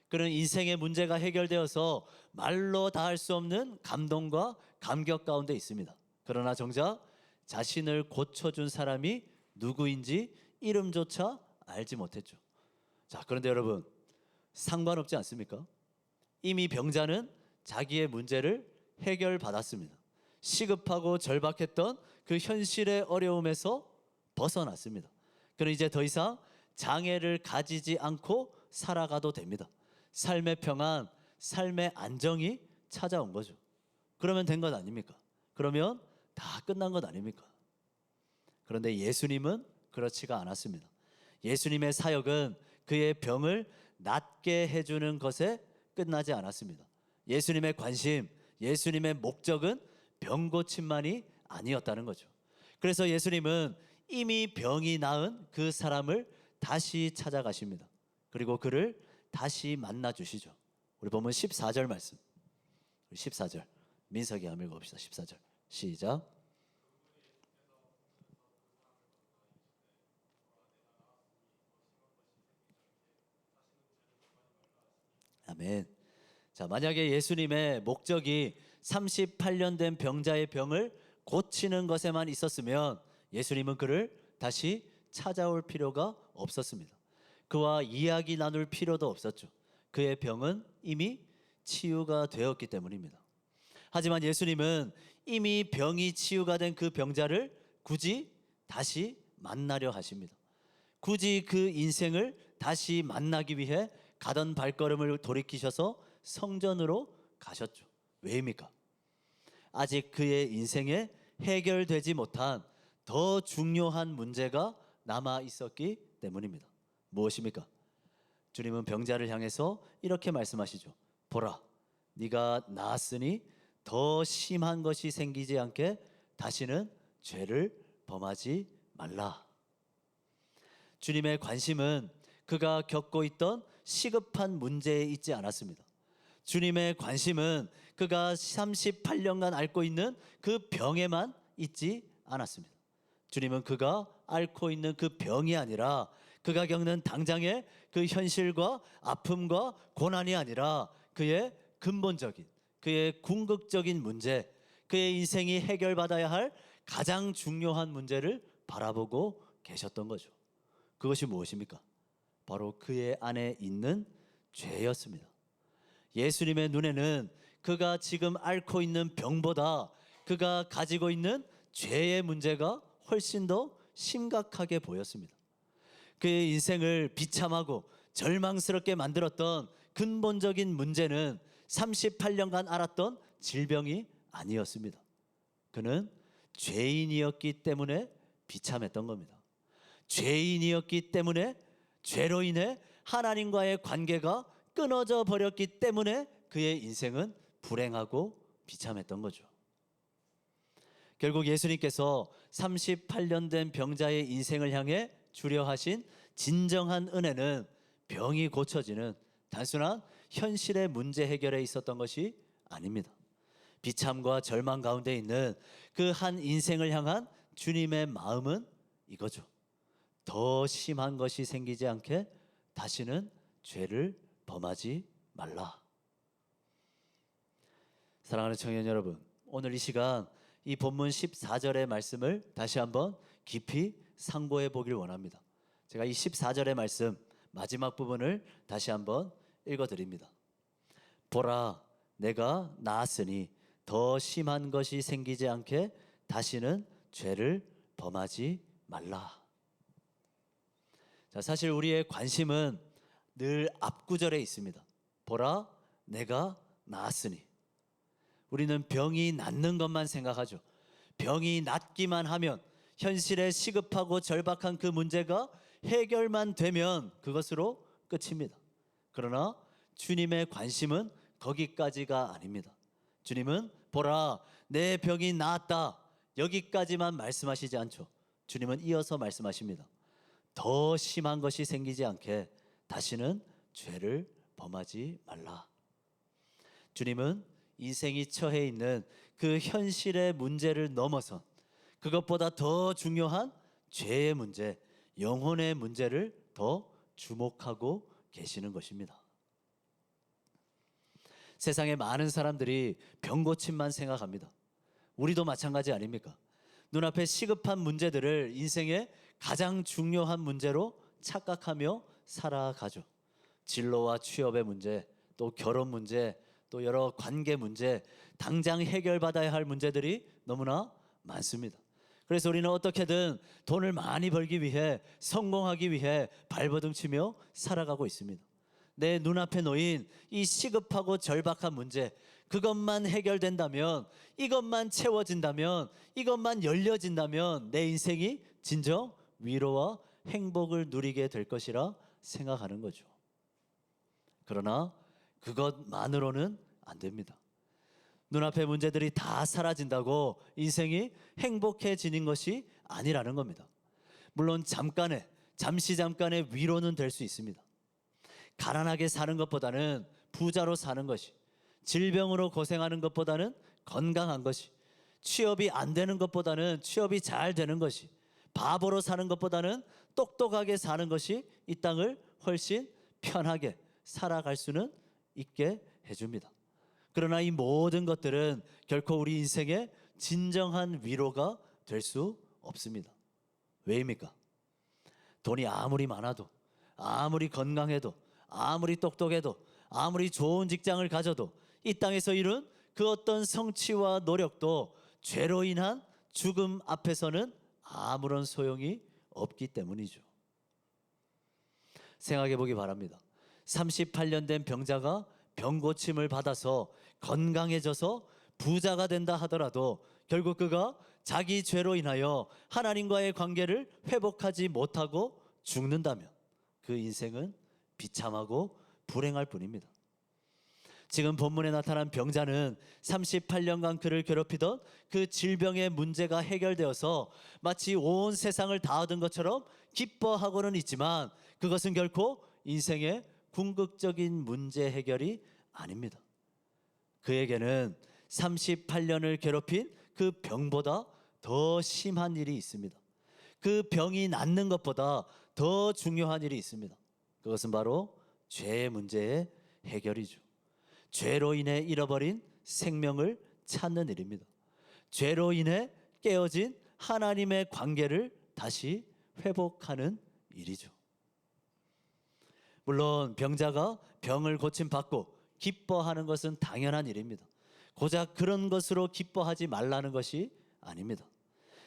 그는 인생의 문제가 해결되어서 말로 다 할 수 없는 감동과 감격 가운데 있습니다. 그러나 정작 자신을 고쳐준 사람이 누구인지 이름조차 알지 못했죠. 자, 그런데 여러분, 상관없지 않습니까? 이미 병자는 자기의 문제를 해결받았습니다. 시급하고 절박했던 그 현실의 어려움에서 벗어났습니다. 그는 이제 더 이상 장애를 가지지 않고 살아가도 됩니다. 삶의 평안, 삶의 안정이 찾아온 거죠. 그러면 된 것 아닙니까? 그러면 다 끝난 것 아닙니까? 그런데 예수님은 그렇지가 않았습니다. 예수님의 사역은 그의 병을 낫게 해주는 것에 끝나지 않았습니다. 예수님의 관심, 예수님의 목적은 병 고침만이 아니었다는 거죠. 그래서 예수님은 이미 병이 나은 그 사람을 다시 찾아가십니다. 그리고 그를 다시 만나 주시죠. 우리 보면 14절 말씀, 14절 민석이 한번 읽어봅시다. 14절 시작. 아멘. 자, 만약에 예수님의 목적이 38년 된 병자의 병을 고치는 것에만 있었으면 예수님은 그를 다시 찾아올 필요가 없었습니다. 그와 이야기 나눌 필요도 없었죠. 그의 병은 이미 치유가 되었기 때문입니다. 하지만 예수님은 이미 병이 치유가 된 그 병자를 굳이 다시 만나려 하십니다. 굳이 그 인생을 다시 만나기 위해 가던 발걸음을 돌이키셔서 성전으로 가셨죠. 왜입니까? 아직 그의 인생에 해결되지 못한 더 중요한 문제가 남아 있었기 때문입니다. 무엇입니까? 주님은 병자를 향해서 이렇게 말씀하시죠. 보라, 네가 나았으니 더 심한 것이 생기지 않게 다시는 죄를 범하지 말라. 주님의 관심은 그가 겪고 있던 시급한 문제에 있지 않았습니다. 주님의 관심은 그가 38년간 앓고 있는 그 병에만 있지 않았습니다. 주님은 그가 앓고 있는 그 병이 아니라 그가 겪는 당장의 그 현실과 아픔과 고난이 아니라 그의 근본적인, 그의 궁극적인 문제, 그의 인생이 해결받아야 할 가장 중요한 문제를 바라보고 계셨던 거죠. 그것이 무엇입니까? 바로 그의 안에 있는 죄였습니다. 예수님의 눈에는 그가 지금 앓고 있는 병보다 그가 가지고 있는 죄의 문제가 훨씬 더 심각하게 보였습니다. 그의 인생을 비참하고 절망스럽게 만들었던 근본적인 문제는 38년간 앓았던 질병이 아니었습니다. 그는 죄인이었기 때문에 비참했던 겁니다. 죄인이었기 때문에 죄로 인해 하나님과의 관계가 끊어져 버렸기 때문에 그의 인생은 불행하고 비참했던 거죠. 결국 예수님께서 38년 된 병자의 인생을 향해 주려 하신 진정한 은혜는 병이 고쳐지는 단순한 현실의 문제 해결에 있었던 것이 아닙니다. 비참과 절망 가운데 있는 그 한 인생을 향한 주님의 마음은 이거죠. 더 심한 것이 생기지 않게 다시는 죄를 범하지 말라. 사랑하는 청년 여러분, 오늘 이 시간 이 본문 14절의 말씀을 다시 한번 깊이 상고해 보길 원합니다. 제가 이 14절의 말씀 마지막 부분을 다시 한번 읽어드립니다. 보라, 내가 나았으니 더 심한 것이 생기지 않게 다시는 죄를 범하지 말라. 자, 사실 우리의 관심은 늘 앞구절에 있습니다. 보라, 내가 나았으니. 우리는 병이 낫는 것만 생각하죠. 병이 낫기만 하면, 현실의 시급하고 절박한 그 문제가 해결만 되면 그것으로 끝입니다. 그러나 주님의 관심은 거기까지가 아닙니다. 주님은 보라, 내 병이 나았다, 여기까지만 말씀하시지 않죠. 주님은 이어서 말씀하십니다. 더 심한 것이 생기지 않게 다시는 죄를 범하지 말라. 주님은 인생이 처해 있는 그 현실의 문제를 넘어선 그것보다 더 중요한 죄의 문제, 영혼의 문제를 더 주목하고 계시는 것입니다. 세상에 많은 사람들이 병 고침만 생각합니다. 우리도 마찬가지 아닙니까? 눈앞에 시급한 문제들을 인생의 가장 중요한 문제로 착각하며 살아가죠. 진로와 취업의 문제, 또 결혼 문제, 또 여러 관계 문제, 당장 해결받아야 할 문제들이 너무나 많습니다. 그래서 우리는 어떻게든 돈을 많이 벌기 위해, 성공하기 위해 발버둥치며 살아가고 있습니다. 내 눈앞에 놓인 이 시급하고 절박한 문제, 그것만 해결된다면, 이것만 채워진다면, 이것만 열려진다면 내 인생이 진정 위로와 행복을 누리게 될 것이라 생각하는 거죠. 그러나 그것만으로는 안 됩니다. 눈앞의 문제들이 다 사라진다고 인생이 행복해지는 것이 아니라는 겁니다. 물론 잠시 잠깐의 위로는 될 수 있습니다. 가난하게 사는 것보다는 부자로 사는 것이, 질병으로 고생하는 것보다는 건강한 것이, 취업이 안 되는 것보다는 취업이 잘 되는 것이, 바보로 사는 것보다는 똑똑하게 사는 것이 이 땅을 훨씬 편하게 살아갈 수는 있게 해줍니다. 그러나 이 모든 것들은 결코 우리 인생의 진정한 위로가 될 수 없습니다. 왜입니까? 돈이 아무리 많아도, 아무리 건강해도, 아무리 똑똑해도, 아무리 좋은 직장을 가져도 이 땅에서 이룬 그 어떤 성취와 노력도 죄로 인한 죽음 앞에서는 아무런 소용이 없기 때문이죠. 생각해 보기 바랍니다. 38년 된 병자가 병 고침을 받아서 건강해져서 부자가 된다 하더라도 결국 그가 자기 죄로 인하여 하나님과의 관계를 회복하지 못하고 죽는다면 그 인생은 비참하고 불행할 뿐입니다. 지금 본문에 나타난 병자는 38년간 그를 괴롭히던 그 질병의 문제가 해결되어서 마치 온 세상을 다 얻은 것처럼 기뻐하고는 있지만 그것은 결코 인생의 궁극적인 문제 해결이 아닙니다. 그에게는 38년을 괴롭힌 그 병보다 더 심한 일이 있습니다. 그 병이 낫는 것보다 더 중요한 일이 있습니다. 그것은 바로 죄의 문제의 해결이죠. 죄로 인해 잃어버린 생명을 찾는 일입니다. 죄로 인해 깨어진 하나님의 관계를 다시 회복하는 일이죠. 물론 병자가 병을 고침받고 기뻐하는 것은 당연한 일입니다. 고작 그런 것으로 기뻐하지 말라는 것이 아닙니다.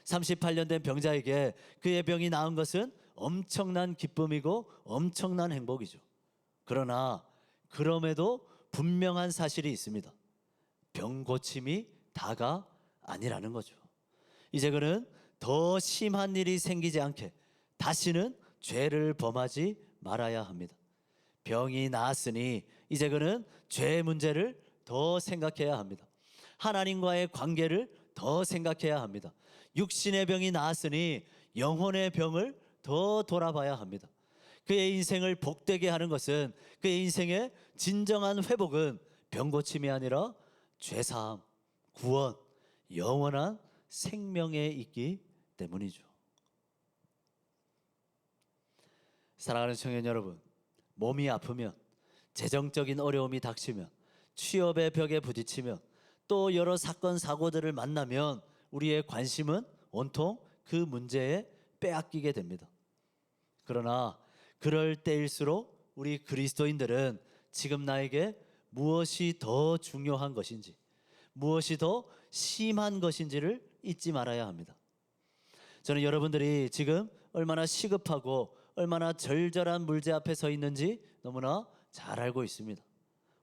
38년 된 병자에게 그의 병이 나은 것은 엄청난 기쁨이고 엄청난 행복이죠. 그러나 그럼에도 분명한 사실이 있습니다. 병 고침이 다가 아니라는 거죠. 이제 그는 더 심한 일이 생기지 않게 다시는 죄를 범하지 말아야 합니다. 병이 나았으니 이제 그는 죄의 문제를 더 생각해야 합니다. 하나님과의 관계를 더 생각해야 합니다. 육신의 병이 나았으니 영혼의 병을 더 돌아봐야 합니다. 그의 인생을 복되게 하는 것은, 그의 인생의 진정한 회복은 병 고침이 아니라 죄사함, 구원, 영원한 생명에 있기 때문이죠. 사랑하는 청년 여러분, 몸이 아프면, 재정적인 어려움이 닥치면, 취업의 벽에 부딪히면, 또 여러 사건 사고들을 만나면 우리의 관심은 온통 그 문제에 빼앗기게 됩니다. 그러나 그럴 때일수록 우리 그리스도인들은 지금 나에게 무엇이 더 중요한 것인지, 무엇이 더 심한 것인지를 잊지 말아야 합니다. 저는 여러분들이 지금 얼마나 시급하고 얼마나 절절한 문제 앞에 서 있는지 너무나 잘 알고 있습니다.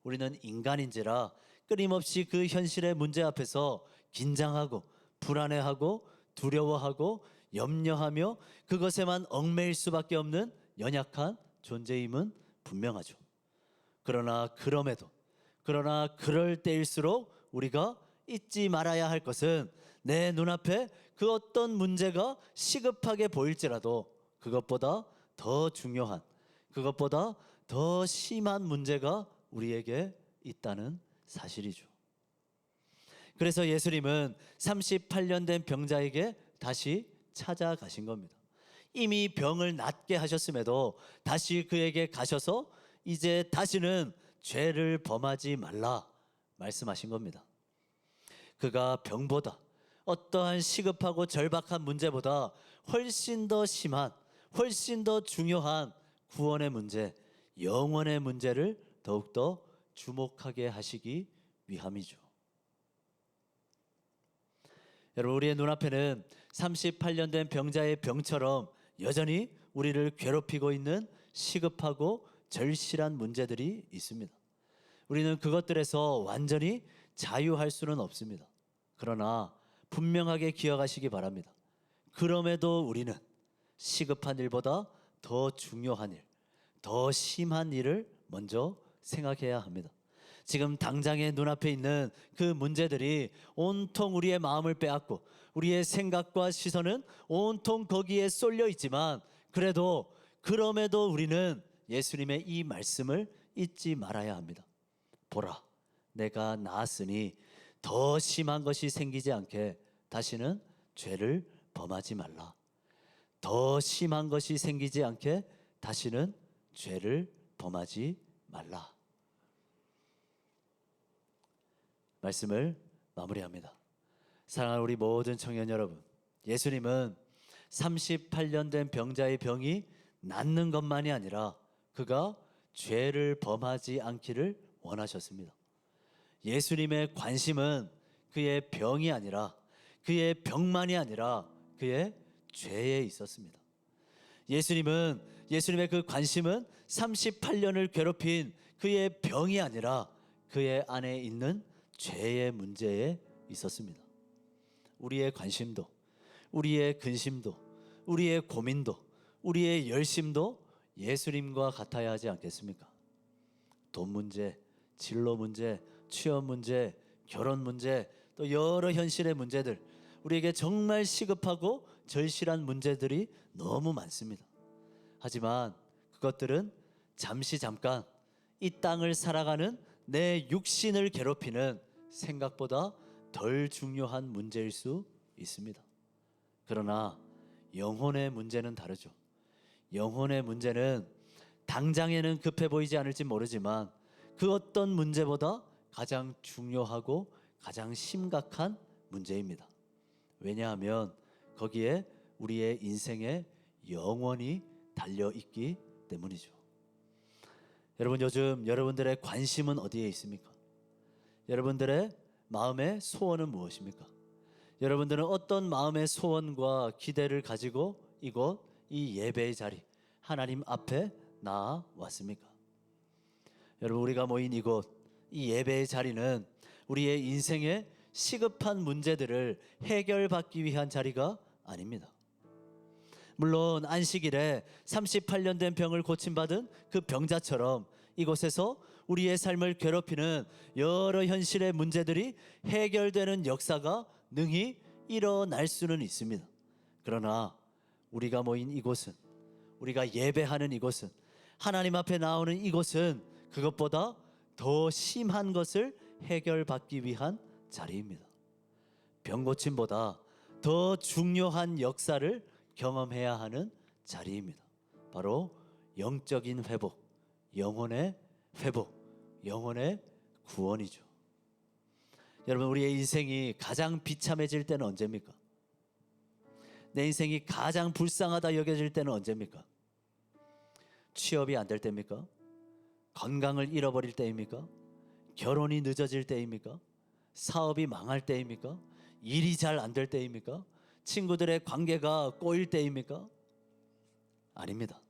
우리는 인간인지라 끊임없이 그 현실의 문제 앞에서 긴장하고 불안해하고 두려워하고 염려하며 그것에만 얽매일 수밖에 없는 연약한 존재임은 분명하죠. 그러나 그럴 때일수록 우리가 잊지 말아야 할 것은 내 눈앞에 그 어떤 문제가 시급하게 보일지라도 그것보다 더 중요한, 그것보다 더 심한 문제가 우리에게 있다는 사실이죠. 그래서 예수님은 38년 된 병자에게 다시 찾아가신 겁니다. 이미 병을 낫게 하셨음에도 다시 그에게 가셔서 이제 다시는 죄를 범하지 말라 말씀하신 겁니다. 그가 병보다 어떠한 시급하고 절박한 문제보다 훨씬 더 심한, 훨씬 더 중요한 구원의 문제, 영원의 문제를 더욱더 주목하게 하시기 위함이죠. 여러분, 우리의 눈앞에는 38년 된 병자의 병처럼 여전히 우리를 괴롭히고 있는 시급하고 절실한 문제들이 있습니다. 우리는 그것들에서 완전히 자유할 수는 없습니다. 그러나 분명하게 기억하시기 바랍니다. 그럼에도 우리는 시급한 일보다 더 중요한 일, 더 심한 일을 먼저 생각해야 합니다. 지금 당장의 눈앞에 있는 그 문제들이 온통 우리의 마음을 빼앗고 우리의 생각과 시선은 온통 거기에 쏠려 있지만 그럼에도 우리는 예수님의 이 말씀을 잊지 말아야 합니다. 보라, 내가 나았으니 더 심한 것이 생기지 않게 다시는 죄를 범하지 말라. 더 심한 것이 생기지 않게 다시는 죄를 범하지 말라. 말씀을 마무리합니다. 사랑하는 우리 모든 청년 여러분, 예수님은 38년 된 병자의 병이 낫는 것만이 아니라 그가 죄를 범하지 않기를 원하셨습니다. 예수님의 관심은 그의 병이 아니라, 그의 병만이 아니라 그의 죄에 있었습니다. 예수님의 그 관심은 38년을 괴롭힌 그의 병이 아니라 그의 안에 있는 죄의 문제에 있었습니다. 우리의 관심도, 우리의 근심도, 우리의 고민도, 우리의 열심도 예수님과 같아야 하지 않겠습니까? 돈 문제, 진로 문제, 취업 문제, 결혼 문제, 또 여러 현실의 문제들, 우리에게 정말 시급하고 절실한 문제들이 너무 많습니다. 하지만 그것들은 잠깐 이 땅을 살아가는 내 육신을 괴롭히는 생각보다 덜 중요한 문제일 수 있습니다. 그러나 영혼의 문제는 다르죠. 영혼의 문제는 당장에는 급해 보이지 않을지 모르지만 그 어떤 문제보다 가장 중요하고 가장 심각한 문제입니다. 왜냐하면 거기에 우리의 인생의 영원이 달려 있기 때문이죠. 여러분, 요즘 여러분들의 관심은 어디에 있습니까? 여러분들의 마음의 소원은 무엇입니까? 여러분들은 어떤 마음의 소원과 기대를 가지고 이 예배의 자리, 하나님 앞에 나아왔습니까? 여러분, 우리가 모인 이곳, 이 예배의 자리는 우리의 인생의 시급한 문제들을 해결받기 위한 자리가 아닙니다. 물론 안식일에 38년 된 병을 고침받은 그 병자처럼 이곳에서 우리의 삶을 괴롭히는 여러 현실의 문제들이 해결되는 역사가 능히 일어날 수는 있습니다. 그러나 우리가 모인 이곳은, 우리가 예배하는 이곳은, 하나님 앞에 나오는 이곳은 그것보다 더 심한 것을 해결받기 위한 자리입니다. 병 고침보다 더 중요한 역사를 경험해야 하는 자리입니다. 바로 영적인 회복, 영혼의 회복, 영혼의 구원이죠. 여러분, 우리의 인생이 가장 비참해질 때는 언제입니까? 내 인생이 가장 불쌍하다 여겨질 때는 언제입니까? 취업이 안 될 때입니까? 건강을 잃어버릴 때입니까? 결혼이 늦어질 때입니까? 사업이 망할 때입니까? 일이 잘 안 될 때입니까? 친구들의 관계가 꼬일 때입니까? 아닙니다.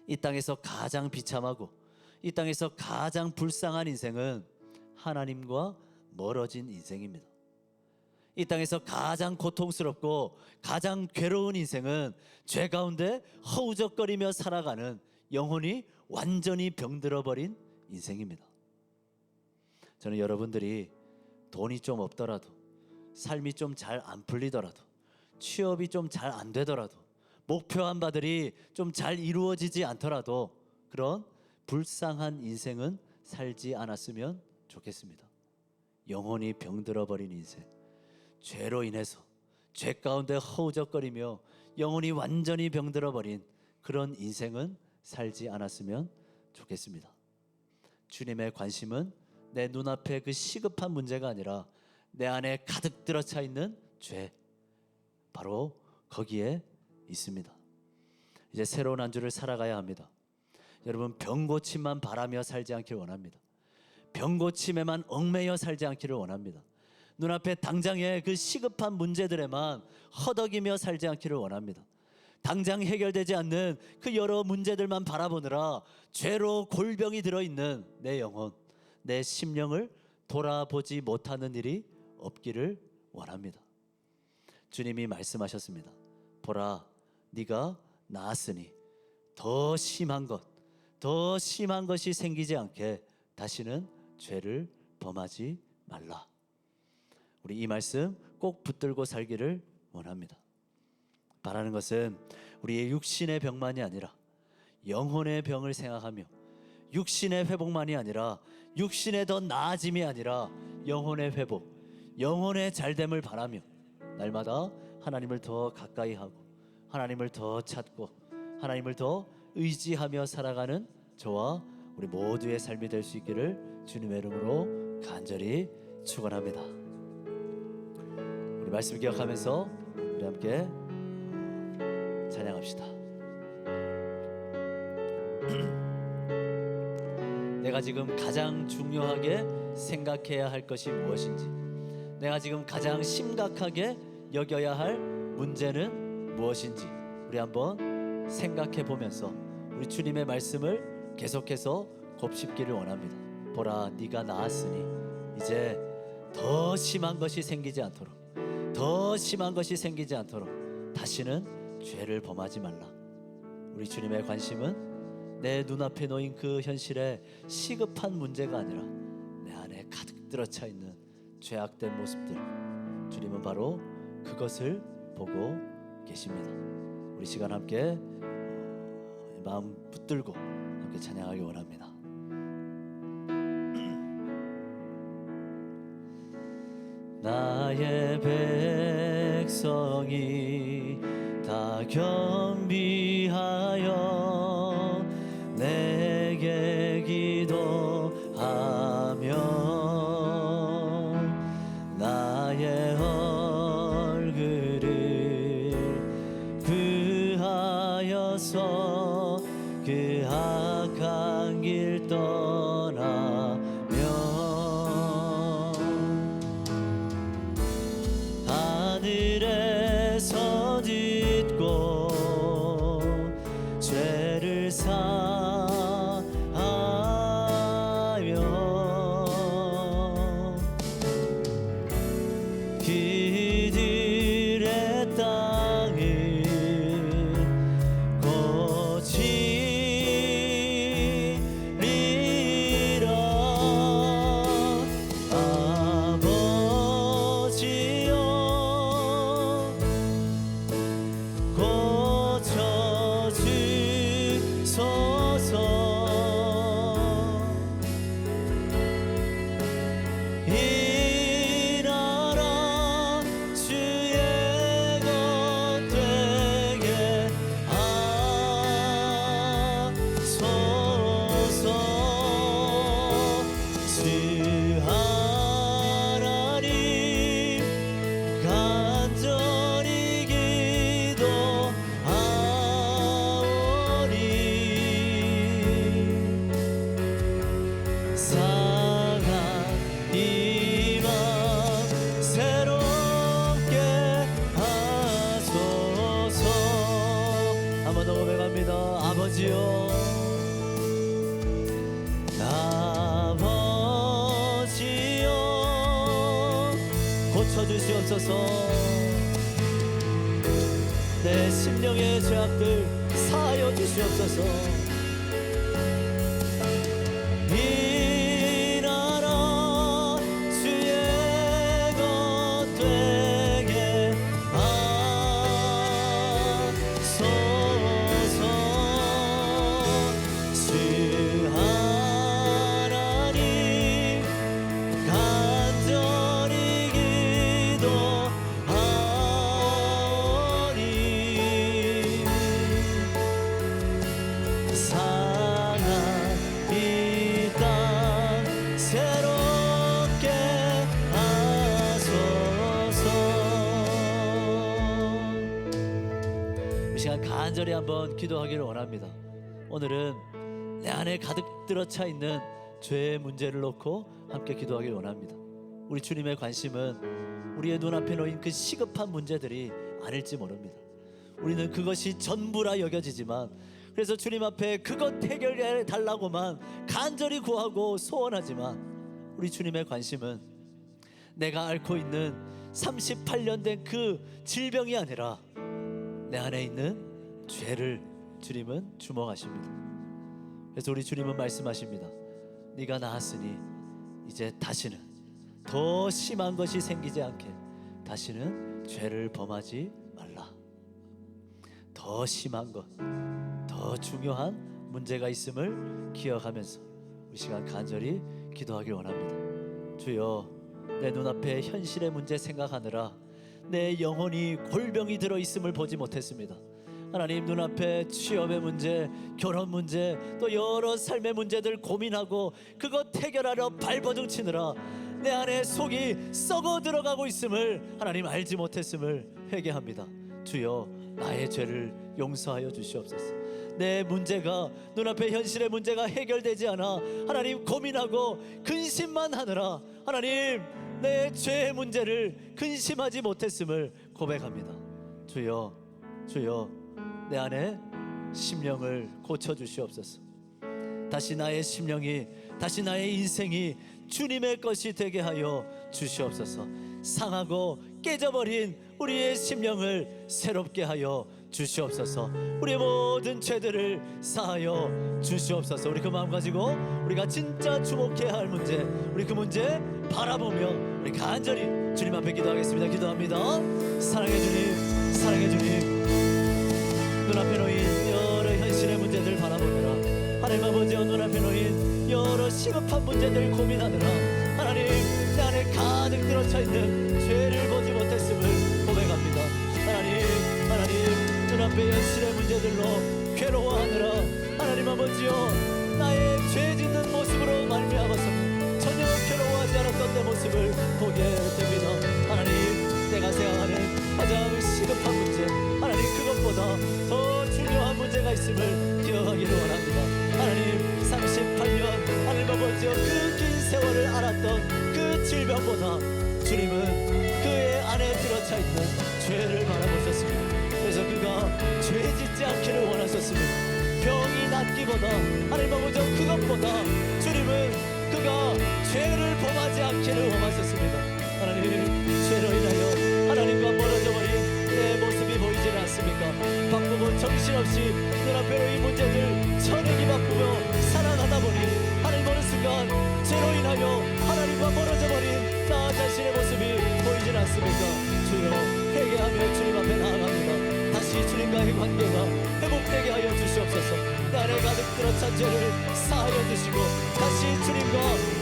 이 땅에서 가장 비참하고 이 땅에서 가장 불쌍한 인생은 하나님과 멀어진 인생입니다. 이 땅에서 가장 고통스럽고 가장 괴로운 인생은 죄 가운데 허우적거리며 살아가는 영혼이 완전히 병들어버린 인생입니다. 저는 여러분들이 돈이 좀 없더라도, 삶이 좀 잘 안 풀리더라도, 취업이 좀 잘 안 되더라도, 목표한 바들이 좀 잘 이루어지지 않더라도 그런 불쌍한 인생은 살지 않았으면 좋겠습니다. 영혼이 병들어버린 인생, 죄로 인해서 죄 가운데 허우적거리며 영혼이 완전히 병들어버린 그런 인생은 살지 않았으면 좋겠습니다. 주님의 관심은 내 눈앞에 그 시급한 문제가 아니라 내 안에 가득 들어차 있는 죄, 바로 거기에 있습니다. 이제 새로운 한 주를 살아가야 합니다. 여러분, 병고침만 바라며 살지 않기를 원합니다. 병고침에만 얽매여 살지 않기를 원합니다. 눈앞에 당장의 그 시급한 문제들에만 허덕이며 살지 않기를 원합니다. 당장 해결되지 않는 그 여러 문제들만 바라보느라 죄로 골병이 들어있는 내 영혼, 내 심령을 돌아보지 못하는 일이 없기를 원합니다. 주님이 말씀하셨습니다. 보라, 네가 나았으니 더 심한 것이 생기지 않게 다시는 죄를 범하지 말라. 우리 이 말씀 꼭 붙들고 살기를 원합니다. 바라는 것은 우리의 육신의 병만이 아니라 영혼의 병을 생각하며, 육신의 회복만이 아니라 육신의 더 나아짐이 아니라 영혼의 회복, 영혼의 잘됨을 바라며 날마다 하나님을 더 가까이 하고 하나님을 더 찾고 하나님을 더 의지하며 살아가는 저와 우리 모두의 삶이 될 수 있기를 주님의 이름으로 간절히 축원합니다. 우리 말씀 기억하면서 우리 함께 찬양합시다. 내가 지금 가장 중요하게 생각해야 할 것이 무엇인지, 내가 지금 가장 심각하게 여겨야 할 문제는 무엇인지 우리 한번 생각해 보면서 우리 주님의 말씀을 계속해서 곱씹기를 원합니다. 보라, 네가 나았으니 이제 더 심한 것이 생기지 않도록, 더 심한 것이 생기지 않도록 다시는 죄를 범하지 말라. 우리 주님의 관심은 내 눈앞에 놓인 그 현실의 시급한 문제가 아니라 내 안에 가득 들어차 있는 죄악된 모습들, 주님은 바로 그것을 보고 계십니다. 우리 시간 함께 마음 붙들고 함께 찬양하기 원합니다. 나의 백성이 다 겸비하여 내게 기도하며 나의 얼굴을 그하여서 그 악한 길 떠나며 하늘에서 짓고 죄를 사하며 그들의 땅을 고치리라. 아버지여 고쳐주소서. 이 나라 주의 것 되게 하소서. 주 하나님 간절히 기도하오니 상한 이맘 새롭게 하소서. 한번 더 고백합니다. 아버지요, 아버지요 고쳐주시옵소서. 내 심령의 죄악들 사하여 주시옵소서. 이 나라 주의 것 되게 하소서. 주 하나님 간절히 기도하오니 상한 이 땅 새롭게 하소서. 이 시간 간절히 한번 기도하기를 원합니다. 오늘은 내 안에 가득 들어차 있는 죄의 문제를 놓고 함께 기도하길 원합니다. 우리 주님의 관심은 우리의 눈앞에 놓인 그 시급한 문제들이 아닐지 모릅니다. 우리는 그것이 전부라 여겨지지만, 그래서 주님 앞에 그것 해결해 달라고만 간절히 구하고 소원하지만, 우리 주님의 관심은 내가 앓고 있는 38년 된 그 질병이 아니라 내 안에 있는 죄를 주님은 주목하십니다. 그래서 우리 주님은 말씀하십니다. 네가 나았으니 이제 다시는 더 심한 것이 생기지 않게 다시는 죄를 범하지 말라. 더 심한 것, 더 중요한 문제가 있음을 기억하면서 우리 시간 간절히 기도하길 원합니다. 주여, 내 눈앞에 현실의 문제 생각하느라 내 영혼이 골병이 들어있음을 보지 못했습니다. 하나님, 눈앞에 취업의 문제, 결혼 문제, 또 여러 삶의 문제들 고민하고 그것 해결하려 발버둥 치느라 내 안에 속이 썩어 들어가고 있음을 하나님 알지 못했음을 회개합니다. 주여, 나의 죄를 용서하여 주시옵소서. 내 문제가, 눈앞에 현실의 문제가 해결되지 않아 하나님 고민하고 근심만 하느라 하나님 내 죄의 문제를 근심하지 못했음을 고백합니다. 주여, 주여, 내 안에 심령을 고쳐주시옵소서. 다시 나의 심령이, 다시 나의 인생이 주님의 것이 되게 하여 주시옵소서. 상하고 깨져버린 우리의 심령을 새롭게 하여 주시옵소서. 우리의 모든 죄들을 사하여 주시옵소서. 우리 그 마음 가지고 우리가 진짜 주목해야 할 문제, 우리 그 문제 바라보며 우리 간절히 주님 앞에 기도하겠습니다. 기도합니다. 사랑의 주님, 사랑의 주님, 눈앞에 놓인 여러 현실의 문제들 바라보느라 하나님 아버지여, 눈앞에 놓인 여러 시급한 문제들 고민하느라 하나님 내 안에 가득 들어차 있는 죄를 보지 못했음을 고백합니다. 하나님 눈앞에 현실의 문제들로 괴로워하느라 하나님 아버지여, 나의 죄 짓는 모습으로 말미암아서 전혀 괴로워하지 않았던 내 모습을 보게 됩니다. 하나님, 내가 생각하는 가장 시급한 문제, 하나님 그것보다 더 중요한 문제가 있음을 기억하기를 원합니다. 하나님, 38년 하나님 아버지여 그 긴 세월을 알았던 그 질병보다 주님은 그의 안에 들어차 있는 죄를 바라보셨습니다. 그래서 그가 죄 짓지 않기를 원하셨습니다. 병이 낫기보다 하나님 아버지여 그것보다 주님은 그가 죄를 범하지 않기를 원하셨습니다. 하나님, 죄로 인하여 하나님과 멀어져 버린 내 모습이 보이지는 않습니까? 바꾸고 정신없이 눈앞에 놓인 문제들 천행이 바꾸며 살아가다 보니 하나님 어느 순간 죄로 인하여 하나님과 멀어져 버린 나 자신의 모습이 보이지는 않습니까? 주여, 회개하며 주님 앞에 나아갑니다. 다시 주님과의 관계가 회복되게 하여 주시옵소서. 내 안에 가득 들어찬 죄를 사하여 주시고 다시 주님과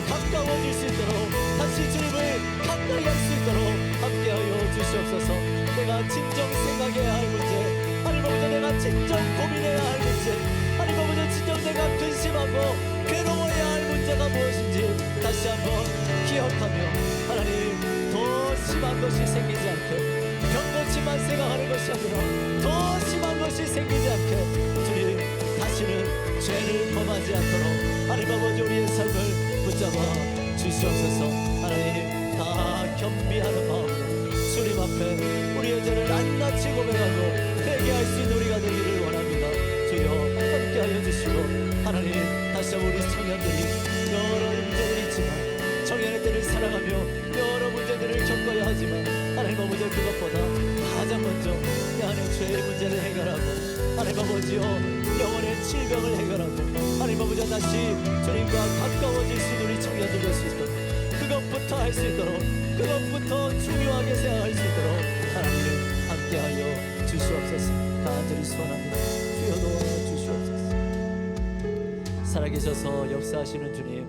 가까워질 수 있도록, 다시 주님을 가까이 할 수 있도록 함께하여 주시옵소서. 내가 진정 생각해야 할 문제, 하나님 아버지 내가 진정 고민해야 할 문제, 하나님 아버지 진정 내가 근심하고 괴로워해야 할 문제가 무엇인지 다시 한번 기억하며 하나님 더 심한 것이 생기지 않게, 병고치만 생각하는 것이 아니라 더 심한 것이 생기지 않게 주님 다시는 죄를 범하지 않도록 하나님 아버지 우리의 삶을 붙잡아 주시옵소서. 하나님, 다 겸비하는 마음으로 주님 앞에 우리의 죄를 낱낱이 고백하고 회개할 수 있는 우리가 되기를 원합니다. 주여, 함께하여 주시고 하나님, 다시 한번 우리 청년들이 여러 문제들이 있지만 청년의 때를 사랑하며 여러 문제들을 겪어야 하지만 하나님 아버지 그것보다 가장 먼저 내 안에 죄의 문제를 해결하고 하나님 아버지여 영혼의 질병을 해결하고 하나님 아버지 다시 주님과 가까워 생각할 수 있도록, 그것부터 중요하게 생각할 수 있도록 하나님 함께하여 주시옵소서. 간절히 소원합니다. 주여 도와주시옵소서. 살아계셔서 역사하시는 주님,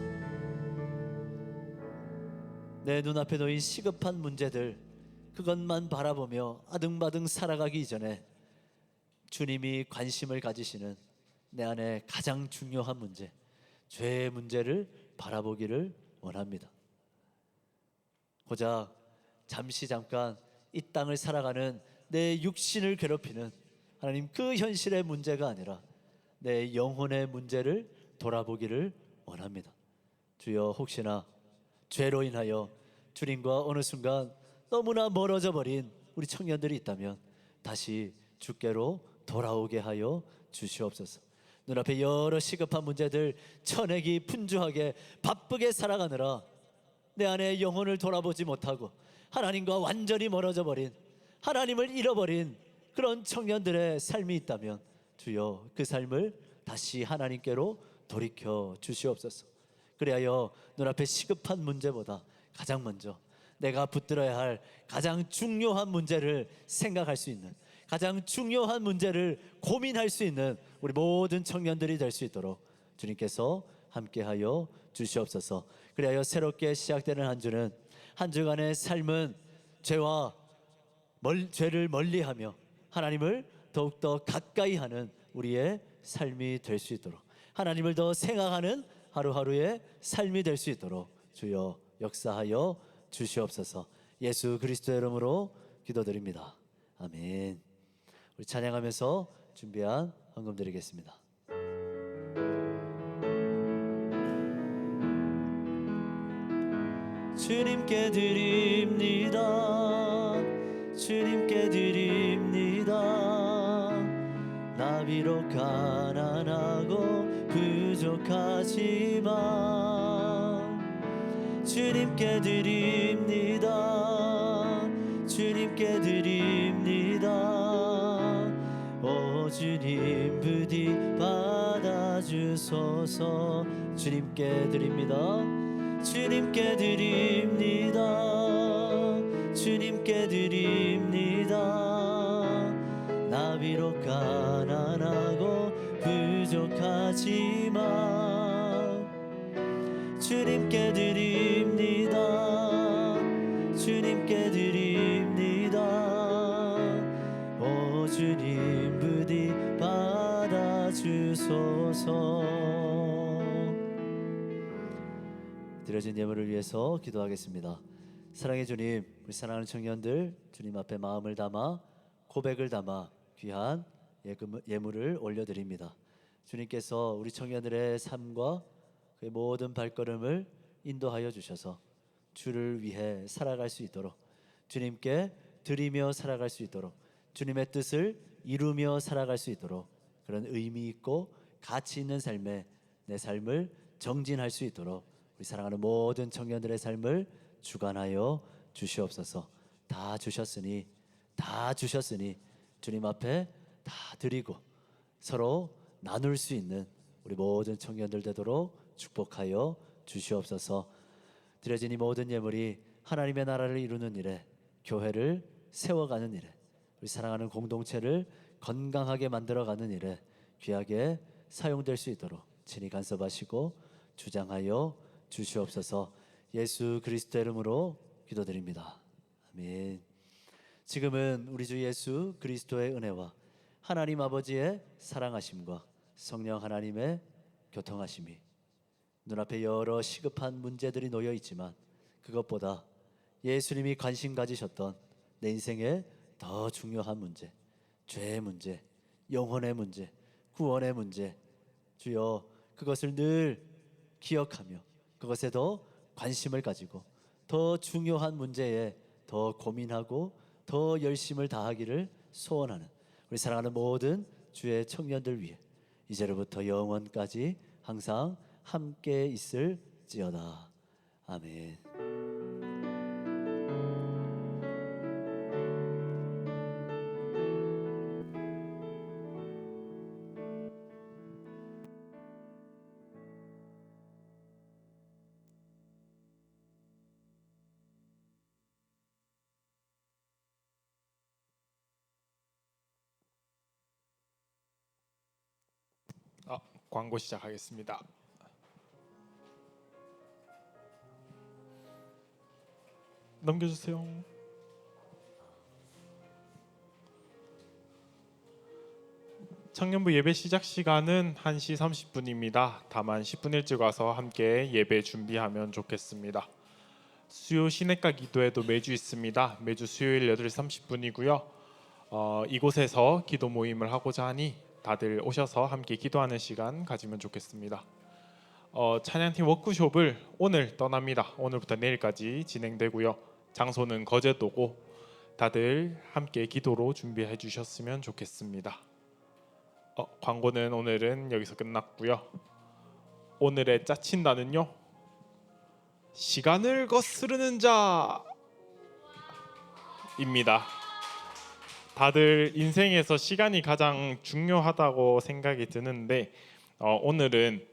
내 눈앞에 놓인 시급한 문제들, 그것만 바라보며 아등바등 살아가기 이전에 주님이 관심을 가지시는 내 안에 가장 중요한 문제, 죄의 문제를 바라보기를 원합니다. 고작 잠깐 이 땅을 살아가는 내 육신을 괴롭히는 하나님, 그 현실의 문제가 아니라 내 영혼의 문제를 돌아보기를 원합니다. 주여, 혹시나 죄로 인하여 주님과 어느 순간 너무나 멀어져 버린 우리 청년들이 있다면 다시 주께로 돌아오게 하여 주시옵소서. 눈앞에 여러 시급한 문제들 쳐내기 분주하게 바쁘게 살아가느라 내 안에 영혼을 돌아보지 못하고 하나님과 완전히 멀어져 버린, 하나님을 잃어버린 그런 청년들의 삶이 있다면 주여, 그 삶을 다시 하나님께로 돌이켜 주시옵소서. 그리하여 눈앞에 시급한 문제보다 가장 먼저 내가 붙들어야 할 가장 중요한 문제를 생각할 수 있는, 가장 중요한 문제를 고민할 수 있는 우리 모든 청년들이 될 수 있도록 주님께서 함께하여 주시옵소서. 그리하여 새롭게 시작되는 한 주는, 한 주간의 삶은 죄를 멀리하며 하나님을 더욱더 가까이 하는 우리의 삶이 될 수 있도록, 하나님을 더 생각하는 하루하루의 삶이 될 수 있도록 주여 역사하여 주시옵소서. 예수 그리스도의 이름으로 기도드립니다. 아멘. 우리 찬양하면서 준비한 헌금 드리겠습니다. 주님께 드립니다. 주님께 드립니다. 나 비록 가난하고 부족하지만 주님께 드립니다. 주님께 드립니다. 오 주님 부디 받아주소서. 주님께 드립니다. 주님께 드립니다. 주님께 드립니다. 나 비록 가난하고 부족하지만 주님께 드립니다. 주님께 드립니다. 오 주님 부디 받아주소서. 드려진 예물을 위해서 기도하겠습니다. 사랑의 주님, 우리 사랑하는 청년들 주님 앞에 마음을 담아, 고백을 담아 귀한 예물을 올려드립니다. 주님께서 우리 청년들의 삶과 그의 모든 발걸음을 인도하여 주셔서 주를 위해 살아갈 수 있도록, 주님께 드리며 살아갈 수 있도록, 주님의 뜻을 이루며 살아갈 수 있도록, 그런 의미 있고 가치 있는 삶에 내 삶을 정진할 수 있도록 우리 사랑하는 모든 청년들의 삶을 주관하여 주시옵소서. 다 주셨으니 주님 앞에 다 드리고 서로 나눌 수 있는 우리 모든 청년들 되도록 축복하여 주시옵소서. 드려진 이 모든 예물이 하나님의 나라를 이루는 일에, 교회를 세워가는 일에, 우리 사랑하는 공동체를 건강하게 만들어가는 일에 귀하게 사용될 수 있도록 친히 간섭하시고 주장하여 주시옵소서. 예수 그리스도의 이름으로 기도드립니다. 아멘. 지금은 우리 주 예수 그리스도의 은혜와 하나님 아버지의 사랑하심과 성령 하나님의 교통하심이, 눈앞에 여러 시급한 문제들이 놓여 있지만 그것보다 예수님이 관심 가지셨던 내 인생의 더 중요한 문제, 죄의 문제, 영혼의 문제, 구원의 문제, 주여 그것을 늘 기억하며 그것에 더 관심을 가지고 더 중요한 문제에 더 고민하고 더 열심을 다하기를 소원하는 우리 사랑하는 모든 주의 청년들 위해 이제로부터 영원까지 항상 함께 있을지어다. 아멘. 광고 시작하겠습니다. 넘겨주세요. 청년부 예배 시작 시간은 1시 30분입니다. 다만 10분 일찍 와서 함께 예배 준비하면 좋겠습니다. 수요 시냇가 기도회도 매주 있습니다. 매주 수요일 8시 30분이고요. 이곳에서 기도 모임을 하고자 하니 다들 오셔서 함께 기도하는 시간 가지면 좋겠습니다. 찬양팀 워크숍을 오늘 떠납니다. 오늘부터 내일까지 진행되고요. 장소는 거제도고 다들 함께 기도로 준비해 주셨으면 좋겠습니다. 광고는 오늘은 여기서 끝났고요. 오늘의 짜친다는요, 시간을 거스르는 자입니다. 다들 인생에서 시간이 가장 중요하다고 생각이 드는데 오늘은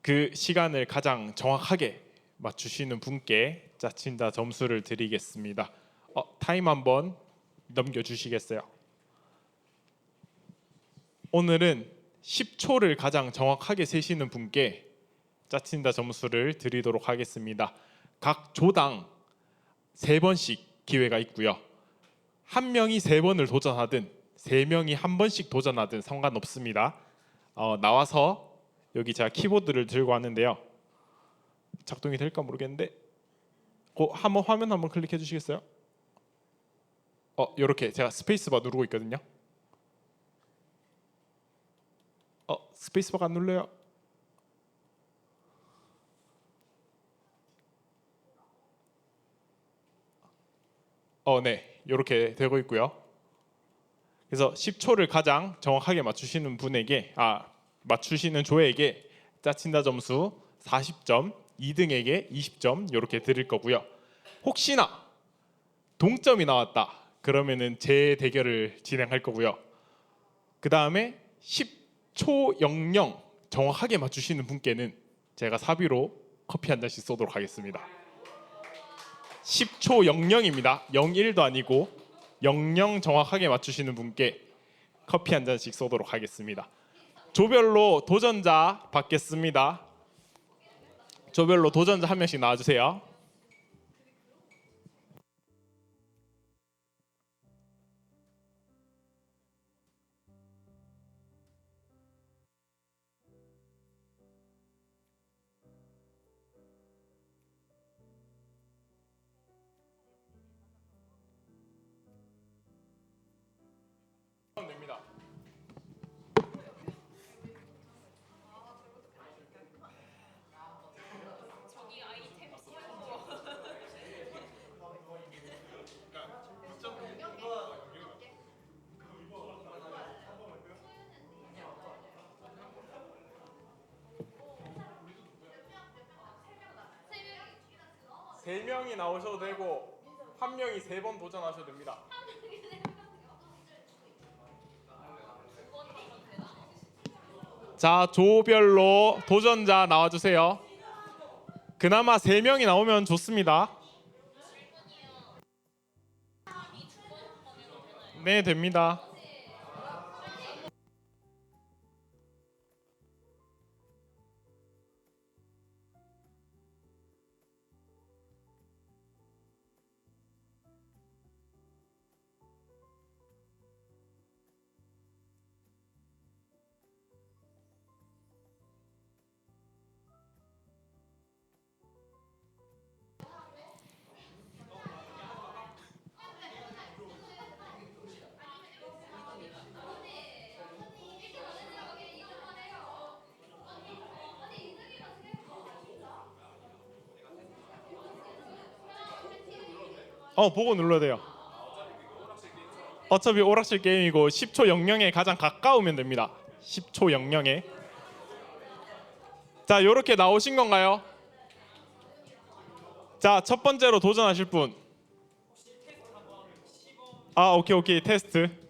그 시간을 가장 정확하게 맞추시는 분께 짜친다 점수를 드리겠습니다. 타임 한번 넘겨주시겠어요? 오늘은 10초를 가장 정확하게 세시는 분께 짜친다 점수를 드리도록 하겠습니다. 각 조당 3번씩 기회가 있고요. 한 명이 3번을 도전하든 3명이 한 번씩 도전하든 상관없습니다. 나와서 여기 제가 키보드를 들고 왔는데요. 작동이 될까 모르겠는데 한번 화면 한번 클릭해 주시겠어요? 이렇게 제가 스페이스바 누르고 있거든요. 스페이스바가 안 눌러요. 네, 이렇게 되고 있고요. 그래서 10초를 가장 정확하게 맞추시는 분에게 맞추시는 조에게 짜친다 점수 40점, 2등에게 20점 이렇게 드릴 거고요. 혹시나 동점이 나왔다 그러면은 재대결을 진행할 거고요. 그 다음에 10초 00 정확하게 맞추시는 분께는 제가 사비로 커피 한 잔씩 쏘도록 하겠습니다. 10초 00입니다. 01도 아니고 00 정확하게 맞추시는 분께 커피 한 잔씩 쏘도록 하겠습니다. 조별로 도전자 받겠습니다. 조별로 도전자 한 명씩 나와주세요. 됩니다. 세 명이 나오셔도 되고 한 명이 3번 도전하셔도 됩니다. 자, 조별로 도전자 나와주세요. 그나마 3명이 나오면 좋습니다. 네, 됩니다. 보고 눌러야 돼요. 어차피 오락실 게임이고 10초 00에 가장 가까우면 됩니다. 10초 00에. 자, 요렇게 나오신 건가요? 자, 첫 번째로 도전하실 분. 오케이 테스트.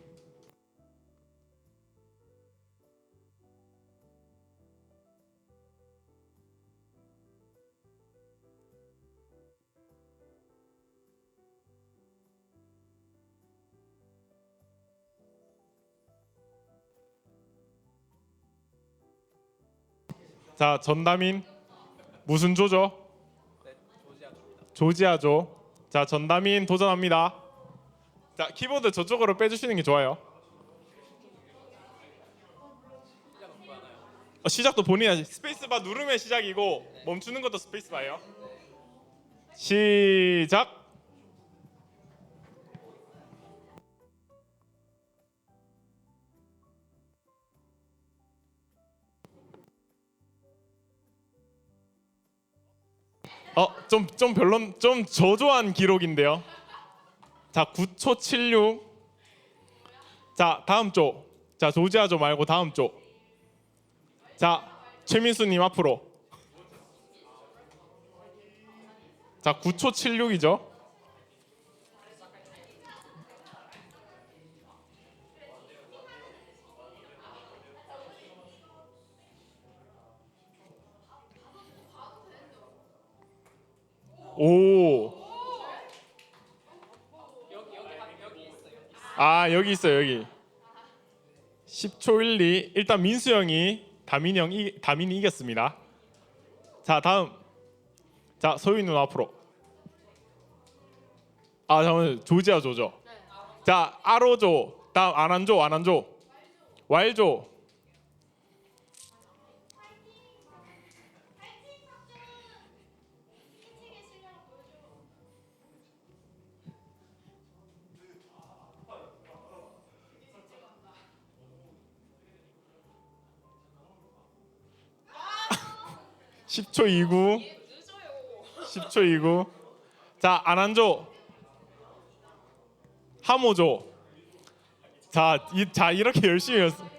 자, 전담인 무슨 조죠? 조지아조. 자, 전담인 도전합니다. 자, 키보드 저쪽으로 빼주시는 게 좋아요. 시작도 본인이 하시. 스페이스바 누르면 시작이고 멈추는 것도 스페이스바예요. 시작. 좀 별론, 좀 저조한 기록인데요. 자, 9초 76. 자, 다음 쪽. 자, 조지아조 말고 다음 쪽. 자, 최민수님 앞으로. 자, 9초 76이죠. 오. 아, 여기 있어요, 여기. 10초 12. 일단 민수 형이 다민이 이겼습니다. 자, 다음. 자, 소윤 누나 앞으로. 아, 잠깐만. 조지아 조죠. 자, 아로조. 다음 안한조. 왈조. (10초 29) 10초 29. 자, 안한조. 하모조. 자, 이렇게 열심히 했어.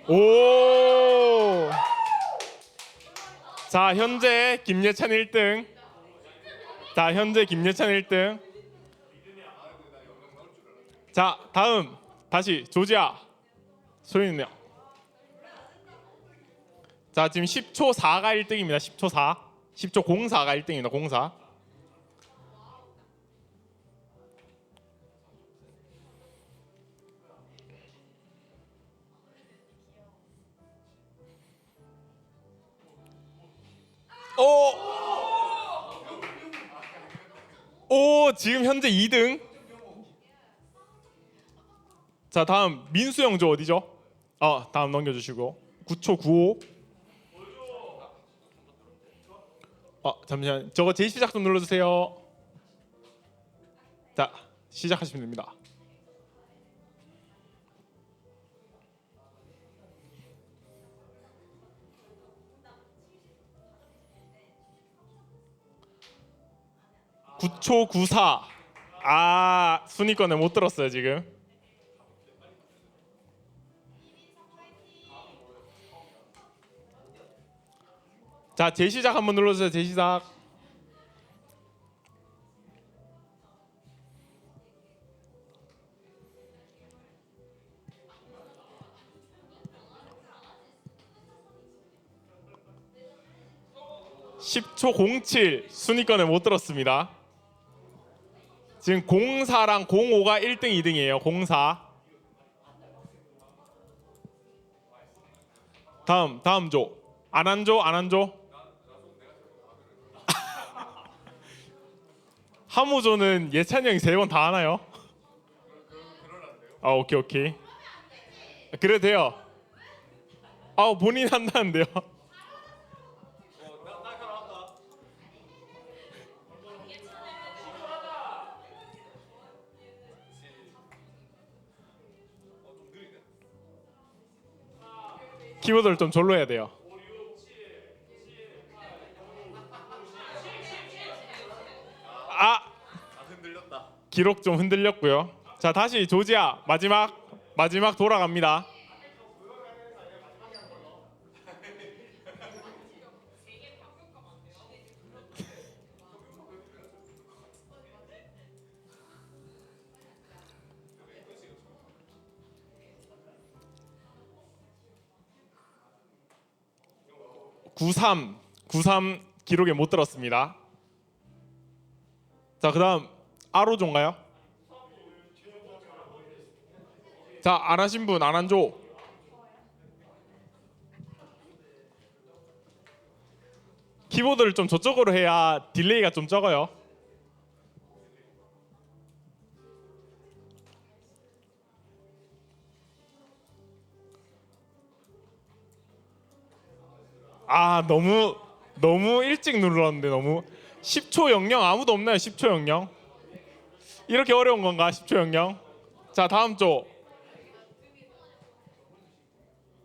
오. 자, 현재 김예찬 1등. 자, 현재 김예찬 1등. 자, 다음 다시 조지아 소윤이요. 자, 지금 10초 4가 1등입니다. 10초 4. 10초 04가 1등입니다. 04. 오, 지금 현재 2등. 자, 다음 민수 형조 어디죠? 다음 넘겨주시고 9초 95. 잠시만, 저거 재시작 좀 눌러주세요. 자, 시작하시면 됩니다. (9초 94) 순위권에 못 들었어요 지금. 자, 재시작 한번 눌러주세요. 재시작. (10초 07) 순위권에 못 들었습니다. 지금 04랑 05가 1등 2등이에요. 04. 다음 조. 안한조. 하모조는 예찬이 형이 3번 다 하나요? 오케이. 그래도 돼요. 본인 한다는데요. 키보드를 좀 절로 해야 돼요. 기록 좀 흔들렸고요. 자, 다시 조지아 마지막 돌아갑니다. 93 기록에 못 들었습니다. 자, 그다음 아로조인가요? 자, 안 하신 분 안한조. 키보드를 좀 저쪽으로 해야 딜레이가 좀 적어요. 아, 너무 일찍 눌렀는데 너무 10초 00 아무도 없나요? 10초 00 이렇게 어려운 건가? 10초 00. 자, 다음 조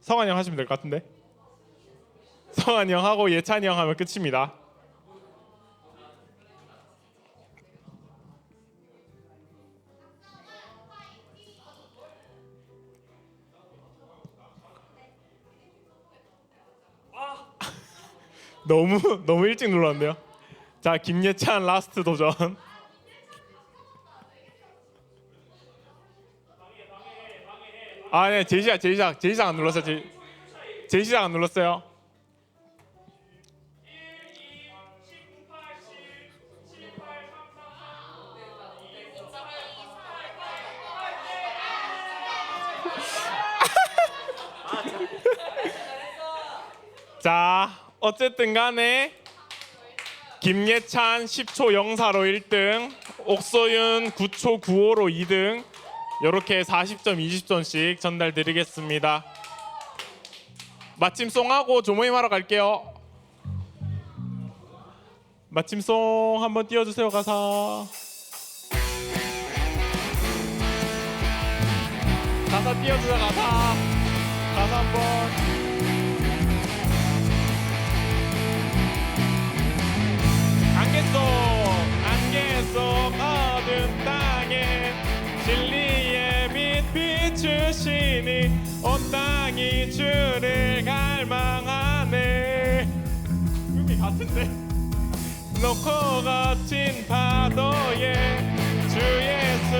성환이 형 하시면 될 것 같은데. 성환이 형 하고 예찬이 형 하면 끝입니다. 너무 일찍 눌렀는데요. 자, 김예찬 라스트 도전. 아, 네, 제시작 안 눌렀어요. 제시작 안 눌렀어요. 자, 어쨌든 간에 김예찬 10초 04로 1등, 옥소윤 9초 95로 2등. 이렇게 40점, 20점씩 전달드리겠습니다. 마침송하고 조모임 하러 갈게요. 마침송 한번 띄워주세요. 가사. 가사 띄워주세요. 가사 한번. 안개 속 어두운 땅에 진리의 빛 비추시니 온 땅이 주를 갈망하네. 음이 같은데? 놓고 거친 파도에 주 예수